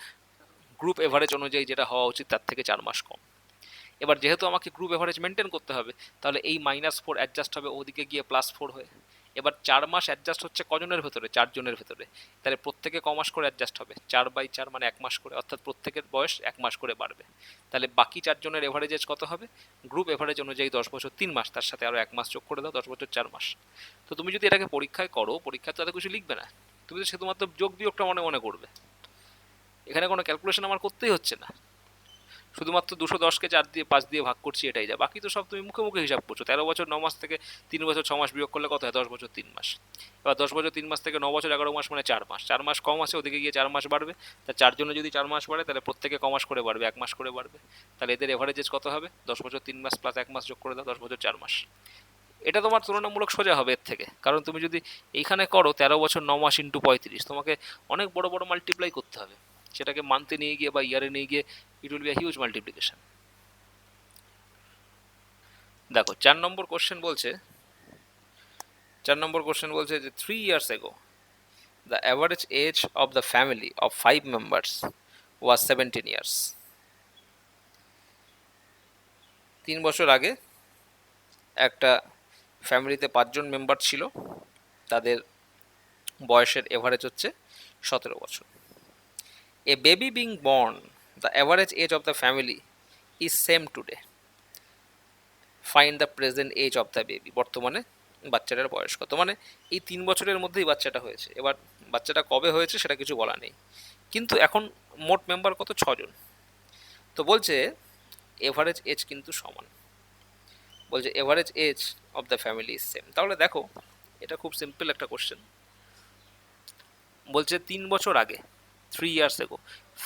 গ্রুপ এভারেজ অনুযায়ী যেটা হওয়া উচিত তার থেকে 4 মাস কম। এবার যেহেতু আমাকে গ্রুপ এভারেজ মেনটেন করতে হবে, তাহলে এই -4 অ্যাডজাস্ট হবে ওদিকে গিয়ে +4 হয়ে। এবার 4 মাস অ্যাডজাস্ট হচ্ছে কজনের ভেতরে? 4 জনের ভেতরে। তাহলে প্রত্যেকে ক মাস করে অ্যাডজাস্ট হবে? 4/4 মানে 1 মাস করে, অর্থাৎ প্রত্যেকের বয়স 1 মাস করে বাড়বে। তাহলে বাকি 4 জনের এভারেজ এজ কত হবে? গ্রুপ এভারেজ অনুযায়ী 10 বছর 3 মাস, তার সাথে আরো 1 মাস যোগ করে দাও, 10 বছর 4 মাস। তো তুমি যদি এটাকে পরীক্ষায় করো, পরীক্ষায় তো এত কিছু লিখবে না, তুমি তো শুধুমাত্র যোগ বিয়োগটা মনে মনে করবে। এখানে কোনো ক্যালকুলেশন আমার করতেই হচ্ছে না, শুধুমাত্র 210কে 4 দিয়ে 5 দিয়ে ভাগ করছি, এটাই যা। বাকি তো সব তুমি মুখে মুখে হিসাব করছো। 13 বছর 9 মাস থেকে 3 বছর 6 মাস বিয়োগ করলে কত হয়? 10 বছর 3 মাস। এবার 10 বছর 3 মাস থেকে 9 বছর 11 মাস মানে 4 মাস। 4 মাস কম আছে, ওদিকে গিয়ে 4 মাস বাড়বে। তা 4 জনে যদি 4 মাস বাড়ে, তাহলে প্রত্যেকে ক মাস করে বাড়বে? 1 মাস করে বাড়বে। তাহলে এদের এভারেজেজ কত হবে? 10 বছর 3 মাস প্লাস 1 মাস যোগ করে দাও, 10 বছর 4 মাস। এটা তোমার তুলনামূলক সোজা হবে এর থেকে, কারণ তুমি যদি এইখানে করো 13 বছর 9 মাস ইন্টু 35, তোমাকে অনেক বড় বড় মাল্টিপ্লাই করতে হবে। সেটাকে মান্থে নিয়ে গিয়ে বা ইয়ারে নিয়ে গিয়ে it will be a huge multiplication. দেখো 4 নম্বর কোশ্চেন বলছে, 4 নম্বর কোশ্চেন বলছে যে 3 years ago the average age of the family of 5 members was 17 years. 3 বছর আগে একটা ফ্যামিলিতে 5 জন মেম্বার ছিল, তাদের বয়সের এভারেজ হচ্ছে 17 বছর। A baby being born, the average age of the family is same today. Find the present age of the baby. বর্তমানে বাচ্চাটার বয়স কত? মানে এই 3 বছরের মধ্যেই বাচ্চাটা হয়েছে। এবার বাচ্চাটা কবে হয়েছে সেটা কিছু বলা নেই, কিন্তু এখন মোট মেম্বার কত? 6 জন। তো বলছে এভারেজ এজ কিন্তু সমান। বলছে average age of the family is same. তাহলে দেখো এটা খুব সিম্পল একটা কোশ্চেন। বলছে 3 বছর আগে, 3 years ago,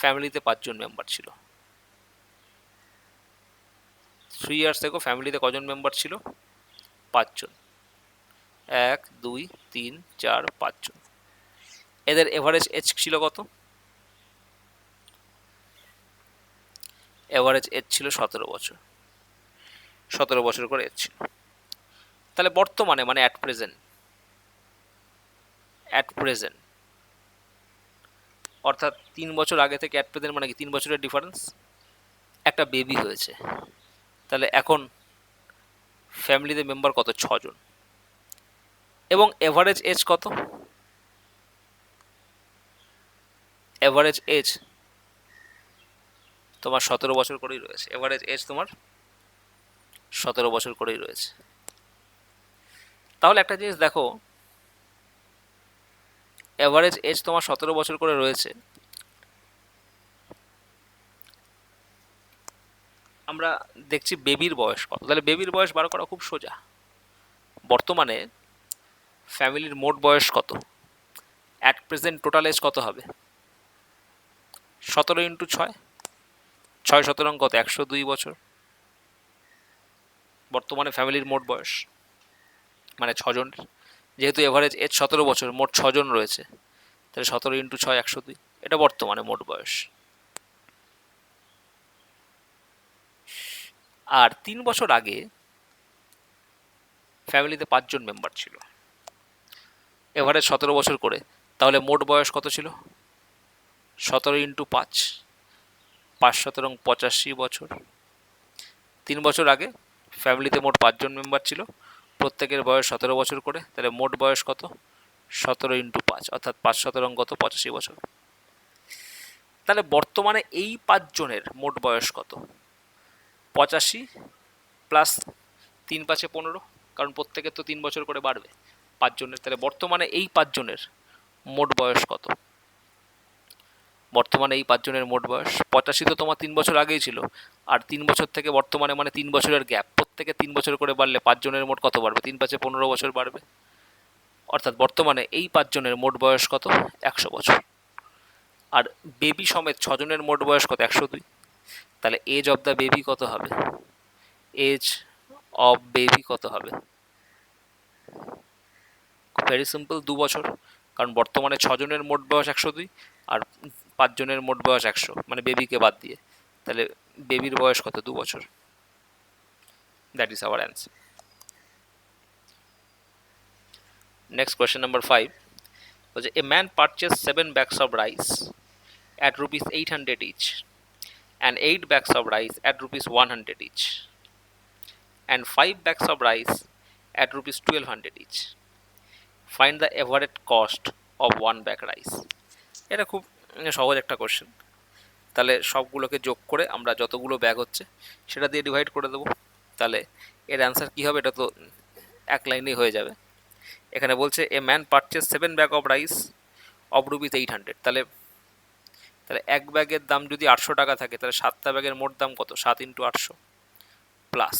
ফ্যামিলিতে 5 জন মেম্বার ছিল। 3 years ago ফ্যামিলিতে কজন মেম্বার ছিল? 5 জন। 1 2 3 4 5 জন। এদের এভারেজ এজ ছিল কত? এভারেজ এজ ছিল 17 বছর। 17 বছর করে এজ ছিল। তাহলে বর্তমানে মানে অ্যাট প্রেজেন্ট অর্থাৎ 3 বছর আগে থেকে অ্যাট প্রেজেন্ট মানে কি? 3 বছরের ডিফারেন্স, একটা বেবি হয়েছে। তাহলে এখন ফ্যামিলিতে মেম্বার কত? 6 জন। এবং এভারেজ এজ কত? এভারেজ এজ তোমার 17 বছর করেই রয়েছে। এভারেজ এজ তোমার 17 বছর করেই রয়েছে। তাহলে একটা জিনিস দেখো, এভারেজ এজ তোমার 17 বছর করে রয়েছে। আমরা দেখছি বেবির বয়স কত, তাহলে বেবির বয়স বার করা খুব সোজা। বর্তমানে ফ্যামিলির মোট বয়স কত? অ্যাট প্রেজেন্ট টোটাল এজ কত হবে? 17 ইন্টু 6, 6 17 কত? 102 বছর। বর্তমানে ফ্যামিলির মোট বয়স মানে 6 জনের, যেহেতু এভারেজ এজ 17 বছর, মোট 6 জন রয়েছে, তাহলে 17 ইন্টু 6 102, এটা বর্তমানে মোট বয়স। আর 3 বছর আগে ফ্যামিলিতে 5 জন মেম্বার ছিল, এভারেজ 17 বছর করে, তাহলে মোট বয়স কত ছিল? 17 ইন্টু 5, 5 17 85 বছর। 3 বছর আগে ফ্যামিলিতে মোট 5 জন মেম্বার ছিল, প্রত্যেকের বয়স 17 বছর করে, তাহলে মোট বয়স কত? 17 ইন্টু 5, অর্থাৎ 5 17 কত? 85 বছর। তাহলে বর্তমানে এই 5 জনের মোট বয়স কত? 85 প্লাস 3 5 15, কারণ প্রত্যেকের তো 3 বছর করে বাড়বে 5 জনের। তাহলে বর্তমানে এই 5 জনের মোট বয়স কত? বর্তমানে এই 5 জনের মোট বয়স 85, তো তোমার 3 বছর আগেই ছিল, আর 3 বছর থেকে বর্তমানে মানে 3 বছরের গ্যাপ, প্রত্যেকে 3 বছর করে বাড়লে 5 জনের মোট কত বাড়বে? 3 5 15 বছর বাড়বে। অর্থাৎ বর্তমানে এই 5 জনের মোট বয়স কত? 100 বছর। আর বেবি সমেত 6 জনের মোট বয়স কত? 102। তাহলে এজ অফ দ্য বেবি কত হবে? এজ অফ বেবি কত হবে? ভেরি সিম্পল, 2 বছর, কারণ বর্তমানে 6 জনের মোট বয়স 102 আর 5 জনের মোট বয়স 100, মানে বেবিকে বাদ দিয়ে, তাহলে বেবির বয়স কত? 2 বছর। That is our answer. Next question number 5 was a man purchased 7 bags of rice at rupees 800 each and 8 bags of rice at rupees 100 each and 5 bags of rice at rupees 1200 each. Find the average cost of one bag rice. এটা খুব সহজ একটা question. তাহলে সবগুলোকে যোগ করে আমরা যতগুলো ব্যাগ হচ্ছে সেটা দিয়ে ডিভাইড করে দেবো। তাহলে এর অ্যান্সার কী হবে, এটা তো এক লাইনেই হয়ে যাবে। এখানে বলছে a man purchase 7 bag of rice of rupees 800। তাহলে এক ব্যাগের দাম যদি 800 টাকা থাকে, তাহলে 7টা ব্যাগের মোট দাম কত? 7 × 800 plus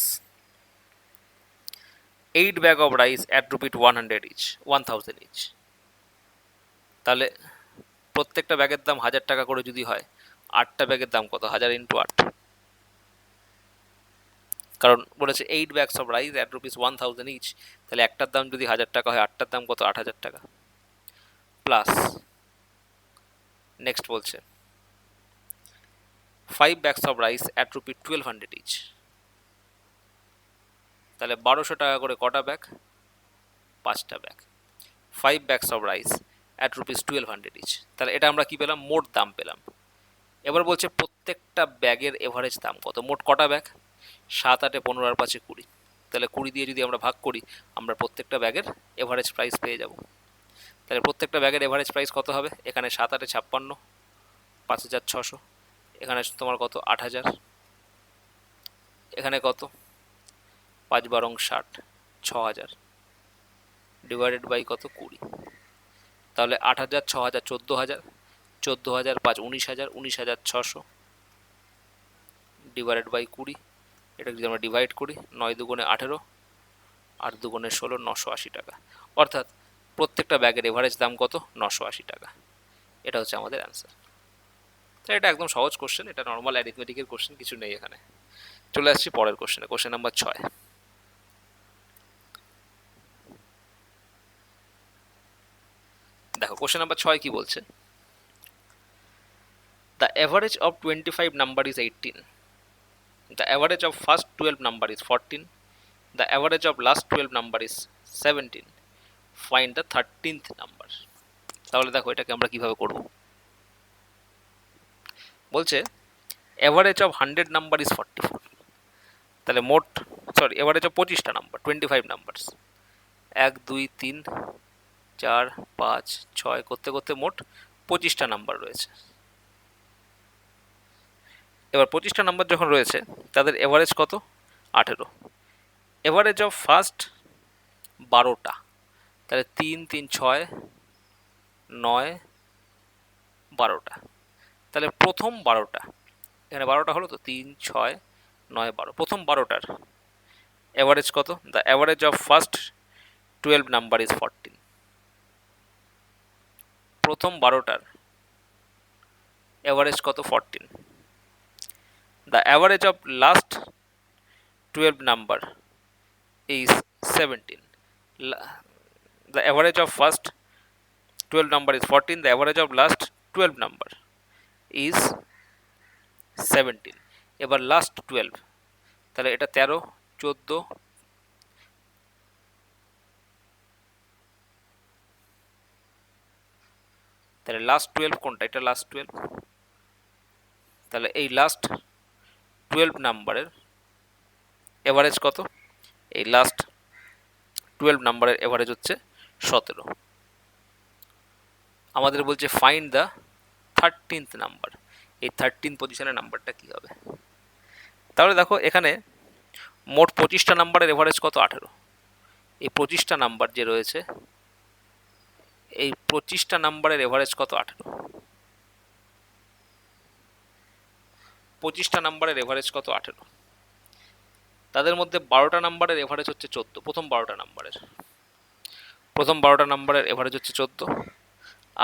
8 bag of rice at rupees 100 each, 1000 each. তাহলে প্রত্যেকটা ব্যাগের দাম 1000 টাকা করে যদি হয়, 8টা ব্যাগের দাম কত? 1000 × 8। কারণ বলেছে 8 bags of rice at rupees 1000 each, তাহলে একটার দাম যদি 1000 টাকা হয়, 8টার দাম কত? 8000 টাকা। প্লাস নেক্সট বলছে 5 bags of rice at rupees 1200 each. তাহলে 1200 টাকা করে কটা ব্যাগ? 5টা bag. 5 bags of rice at rupees 1200 each. তাহলে এটা আমরা কি পেলাম? মোট দাম পেলাম। এবার বলছে প্রত্যেকটা ব্যাগের এভারেজ দাম কত? মোট কটা ব্যাগ? 7 8 15 আর 5 20। তাহলে 20 দিয়ে যদি আমরা ভাগ করি, আমরা প্রত্যেকটা ব্যাগের এভারেজ প্রাইস পেয়ে যাব। তাহলে প্রত্যেকটা ব্যাগের এভারেজ প্রাইস কত হবে? এখানে 7 8 56, 5600। এখানে তোমার কত? 8000। এখানে কত? 5 12 60, 6000 ডিভাইডেড বাই কত? 20। তাহলে 8000 6000 14000, 14000 5 19000, 19600 ডিভাইডেড বাই 20। এটা যদি আমরা ডিভাইড করি, 9 দুগুণে 18, 8 দুগুণে 16, 980 টাকা। অর্থাৎ প্রত্যেকটা ব্যাগের এভারেজ দাম কত? 980 টাকা। এটা হচ্ছে আমাদের অ্যান্সার। তাই এটা একদম সহজ কোশ্চেন, এটা নর্মাল অ্যারিথমেটিকের কোশ্চেন, কিছু নেই এখানে। চলে আসছি পরের কোশ্চেনে, কোশ্চেন নাম্বার 6। দেখো কোশ্চেন নাম্বার 6 কি বলছে? The average of 25 number is 18, the average of first 12 number is 14, the average of last 12 number is 17, find the 13th number। তাহলে দেখো এটাকে আমরা কিভাবে করব। বলছে অ্যাভারেজ অফ 100 নাম্বার ইজ 44। তাহলে মোট অ্যাভারেজ অফ 25টা নাম্বার, 25 নাম্বার, 1 2 3 4 5 6 করতে করতে মোট 25টা নাম্বার রয়েছে। এবার 25টা নাম্বার যখন রয়েছে, তাদের এভারেজ কত? 18। এভারেজ অফ ফার্স্ট 12টা, তাহলে 3 3 6 9 12টা। তাহলে প্রথম 12টা, এখানে 12টা হলো তো, 3 6 9 12, প্রথম 12টার এভারেজ কত? The average of first 12 number is 14। প্রথম 12টার এভারেজ কত? 14। The average of last 12 number is 17. The average of first 12 number is 14, the average of last 12 number is 17। এবার লাস্ট 12, তাহলে এটা 13 14, তাহলে লাস্ট 12 কোনটা? এটা লাস্ট 12। তাহলে এই লাস্ট 12 নাম্বারের এভারেজ কত? এই লাস্ট 12 নাম্বারের এভারেজ হচ্ছে 17। আমাদের বলছে ফাইন্ড দ্য 13th নাম্বার। এই 13 পজিশনের নাম্বারটা কি হবে? তাহলে দেখো এখানে মোট 25টা নাম্বারের এভারেজ কত? 18। এই 25টা নাম্বার যে রয়েছে, এই 25টা নাম্বারের এভারেজ কত? 18। 25টা নাম্বারের এভারেজ কত? 18। তাদের মধ্যে 12টা নাম্বারের এভারেজ হচ্ছে 14। প্রথম 12টা নাম্বারের এভারেজ হচ্ছে 14,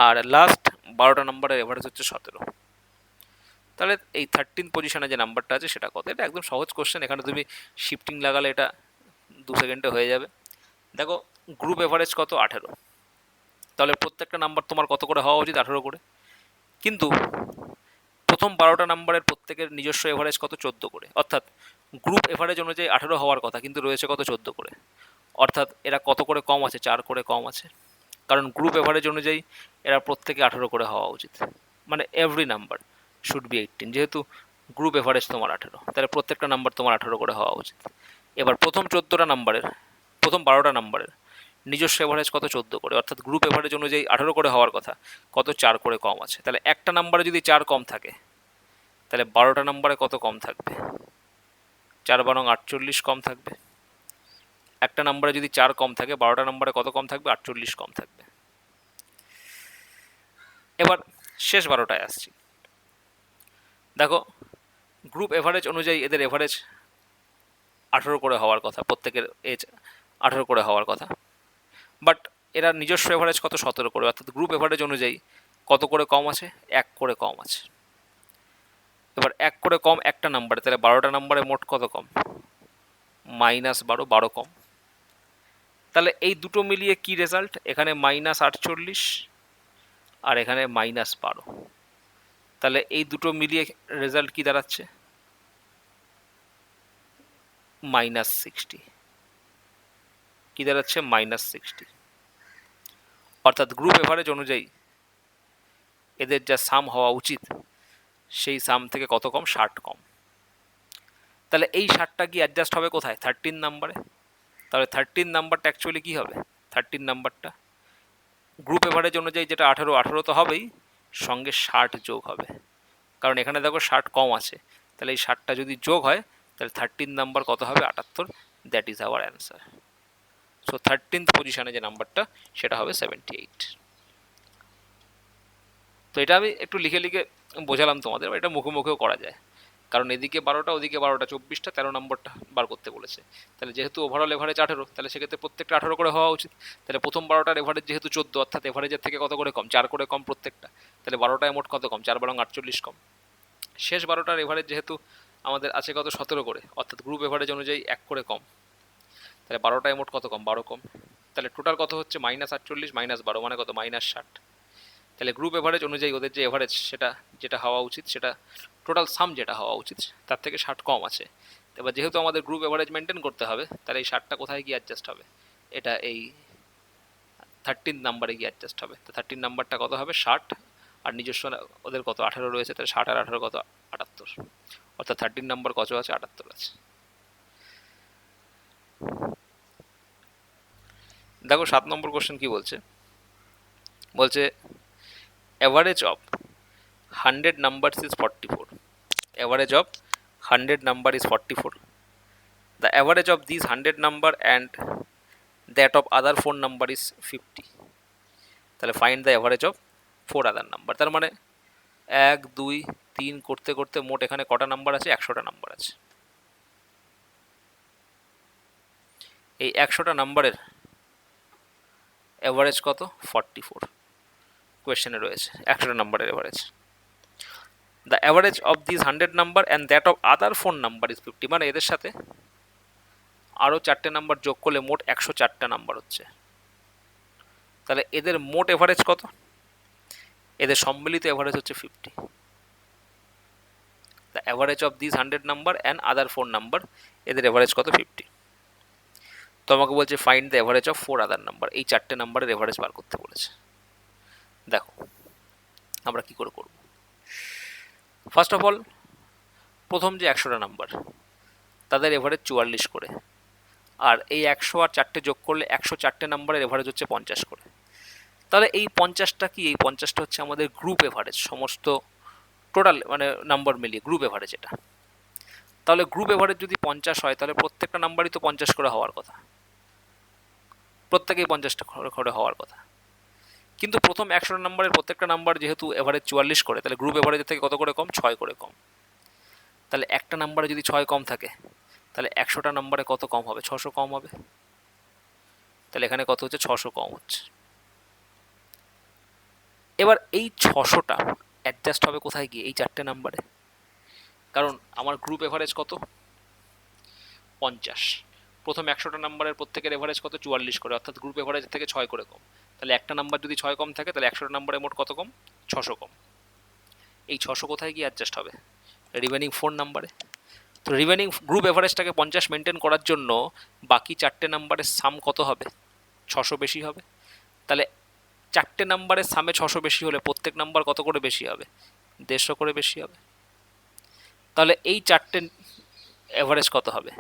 আর লাস্ট 12টা নাম্বারের এভারেজ হচ্ছে 17। তাহলে এই 13 পজিশনে যে নাম্বারটা আছে সেটা কত? এটা একদম সহজ কোশ্চেন, এখানে তুমি শিফটিং লাগালে এটা 2 সেকেন্ডে হয়ে যাবে। দেখো গ্রুপ এভারেজ কত? 18। তাহলে প্রত্যেকটা নাম্বার তোমার কত করে হওয়া উচিত? 18 করে। কিন্তু প্রথম 12টা নাম্বারের প্রত্যেকের নিজস্ব এভারেজ কত? 14 করে। অর্থাৎ গ্রুপ এভারেজ অনুযায়ী 18 হওয়ার কথা, কিন্তু রয়েছে কত? 14 করে। অর্থাৎ এরা কত করে কম আছে? 4 করে কম আছে। কারণ গ্রুপ এভারেজ অনুযায়ী এরা প্রত্যেকে 18 করে হওয়া উচিত, মানে এভরি নাম্বার শুড বি 18। যেহেতু গ্রুপ এভারেজ তোমার 18, তাহলে প্রত্যেকটা নাম্বার তোমার 18 করে হওয়া উচিত। এবার প্রথম 12টা নাম্বারের নিজস্ব এভারেজ কত 14 করে, অর্থাৎ গ্রুপ এভারেজ অনুযায়ী 18 করে হওয়ার কথা, কত 4 করে কম আছে। তাহলে একটা নাম্বারে যদি 4 কম থাকে তাহলে 12টা নাম্বারে কত কম থাকবে, 4 বারং 48 কম থাকবে। একটা নাম্বারে যদি 4 কম থাকে 12টা নাম্বারে কত কম থাকবে, 48 কম থাকবে। এবার শেষ 12টায় আসছি। দেখো গ্রুপ এভারেজ অনুযায়ী এদের এভারেজ 18 করে হওয়ার কথা, প্রত্যেকের এজ 18 করে হওয়ার কথা, বাট এরা নিজস্ব এভারেজ কত 17 করে, অর্থাৎ গ্রুপ এভারেজ অনুযায়ী কত করে কম আছে, 1 করে কম আছে। এবার 1 করে কম একটা নাম্বারে, তাহলে 12টা নাম্বারে মোট কত কম, -12, 12 কম। তাহলে এই দুটো মিলিয়ে কি রেজাল্ট, এখানে -48 আর এখানে -12। তাহলে এই দুটো মিলিয়ে রেজাল্ট কি দাঁড়াচ্ছে, -60। কি দাঁড়াচ্ছে, -60। অর্থাৎ গ্রুপ এভারেজ অনুযায়ী এদের যা সাম হওয়া উচিত সেই সাম থেকে কত কম, 60 কম। তাহলে এই 60টা কি অ্যাডজাস্ট হবে কোথায়, 13 নাম্বারে। তাহলে 13 নাম্বারটা অ্যাকচুয়ালি কি হবে, 13 নাম্বারটা গ্রুপ এভারেজ অনুযায়ী যেটা 18 তো হবেই, সঙ্গে 60 যোগ হবে, কারণ এখানে দেখো 60 কম আছে। তাহলে এই 60টা যদি যোগ হয় তাহলে 13 নাম্বার কত হবে, 78। That is our answer. So 13th পজিশনে যে নাম্বারটা সেটা হবে 78। তো এটা আমি একটু লিখে লিখে বোঝালাম তোমাদের, এটা মুখে মুখেও করা যায়, কারণ এদিকে 12টা ওদিকে 12টা, 24টা, 13 নম্বরটা বার করতে বলেছে। তাহলে যেহেতু ওভারঅল এভারেজ 18, তাহলে সেক্ষেত্রে প্রত্যেকটা 18 করে হওয়া উচিত। তাহলে প্রথম 12টার এভারেজ যেহেতু 14, অর্থাৎ এভারেজের থেকে কত করে কম, 4 করে কম প্রত্যেকটা। তাহলে 12টায় মোট কত কম, 4 বারং 48 কম। শেষ 12টার এভারেজ যেহেতু আমাদের আছে কত 17 করে, অর্থাৎ গ্রুপ এভারেজ অনুযায়ী 1 করে কম। তাহলে 12টায় মোট কত কম, 12 কম। তাহলে টোটাল কত হচ্ছে, -48 -12 মানে কত, -60। তাহলে গ্রুপ এভারেজ অনুযায়ী ওদের যে এভারেজ সেটা যেটা হওয়া উচিত, সেটা টোটাল সাম যেটা হওয়া উচিত তার থেকে 60 কম আছে। এবার যেহেতু আমাদের গ্রুপ এভারেজ মেনটেন করতে হবে, তাহলে এই 60টা কোথায় গিয়ে অ্যাডজাস্ট হবে, এটা এই 13 নাম্বারে গিয়ে অ্যাডজাস্ট হবে। তো 13 নাম্বারটা কত হবে, 60, আর নিজস্ব ওদের কত 18 রয়েছে, তাহলে 60 আর 18 কত, 78। অর্থাৎ 13 নাম্বার কত আছে, 78 আছে। দেখো 7 নম্বর কোশ্চেন কি বলছে, বলছে average of 100 numbers is 44. Average of 100 number is 44. The average of these 100 number and that of other 4 number is 50. তাহলে find the average of 4 other number। তার মানে 1 2 3 করতে করতে মোট এখানে কটা নাম্বার আছে, 100টা নাম্বার আছে। এই 100টা নাম্বারের এভারেজ কত, 44 কোয়েশ্চেনে রয়েছে 100টা নাম্বারের average. The average of this 100 number and that of other 4 number is 50। মানে এদের সাথে আরও 4টে নাম্বার যোগ করলে মোট 104টা নাম্বার হচ্ছে। তাহলে এদের মোট এভারেজ কত, এদের সম্মিলিত এভারেজ হচ্ছে 50। The average of this 100 number and other 4 number, এদের এভারেজ কত, 50। তো আমাকে বলছে find the average of 4 other number, এই 4টে নাম্বারের এভারেজ বার করতে বলেছে। দেখো আমরা কি করে করব। ফার্স্ট অফ অল প্রথম যে 100টা নাম্বার তাদের এভারেজ 44 করে, আর এই 100 আর 4টে যোগ করলে 104টে নাম্বারের এভারেজ হচ্ছে 50 করে। তাহলে এই 50টা কি, এই 50টা হচ্ছে আমাদের গ্রুপ এভারেজ, সমস্ত টোটাল মানে নাম্বার মিলিয়ে গ্রুপ এভারেজ এটা। তাহলে গ্রুপ এভারেজ যদি 50 হয় তাহলে প্রত্যেকটা নাম্বারই তো 50 করে হওয়ার কথা, প্রত্যেকেই 50টা করে হওয়ার কথা। কিন্তু প্রথম 100 নাম্বারের প্রত্যেকটা নাম্বার যেহেতু এভারেজ 44 করে, তাহলে গ্রুপ এভারেজের থেকে কত করে কম, 6 করে কম। তাহলে একটা নাম্বারে যদি 6 কম থাকে তাহলে 100টা নাম্বারে কত কম হবে, 600 কম হবে। তাহলে এখানে কত হচ্ছে, 600 কম হচ্ছে। এবার এই 600টা অ্যাডজাস্ট হবে কোথায় গিয়ে, এই 4টে নাম্বারে, কারণ আমার গ্রুপ এভারেজ কত, 50। প্রথম 100টা নাম্বারের প্রত্যেকের এভারেজ কত, 44 করে, অর্থাৎ গ্রুপ এভারেজ থেকে 6 করে কম। তাহলে একটা নাম্বার যদি 6 কম থাকে তাহলে 100টা নাম্বারে মোট কত কম, 600 কম। এই 600 কোথায় গিয়ে অ্যাডজাস্ট হবে, রিমেনিং 4 নাম্বারে। তো রিমেনিং গ্রুপ এভারেজটাকে 50 মেনটেন করার জন্য বাকি 4টে নাম্বারের সাম কত হবে, 600 বেশি হবে। তাহলে 4টে নাম্বারের সামে 600 বেশি হলে প্রত্যেক নাম্বার কত করে বেশি হবে, 150 করে বেশি হবে। তাহলে এই 4টে এভারেজ কত হবে,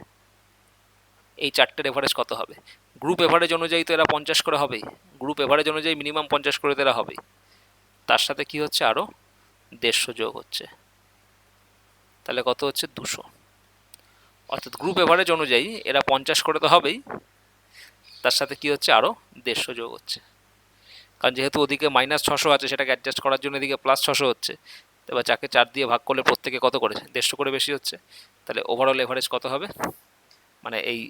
এই চারটের এভারেজ কত হবে? গ্রুপ এভারেজ অনুযায়ী তো এরা 50 করে হবেই, গ্রুপ এভারেজ অনুযায়ী মিনিমাম 50 করে তো এরা হবেই, তার সাথে কি হচ্ছে আরও 150 যোগ হচ্ছে, তাহলে কত হচ্ছে 200। অর্থাৎ গ্রুপ এভারেজ অনুযায়ী এরা 50 করে তো হবেই, তার সাথে কি হচ্ছে আরও 150 যোগ হচ্ছে, কারণ যেহেতু ওদিকে -600 আছে সেটাকে অ্যাডজাস্ট করার জন্য এদিকে +600 হচ্ছে। এবার যাকে 4 দিয়ে ভাগ করলে প্রত্যেকে কত করে 150 করে বেশি হচ্ছে, তাহলে ওভারঅল এভারেজ কত হবে, মানে এই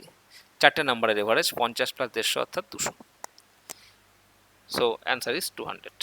চারটে নাম্বারের এভারেজ 50 + 150 অর্থাৎ 200। So answer is 200।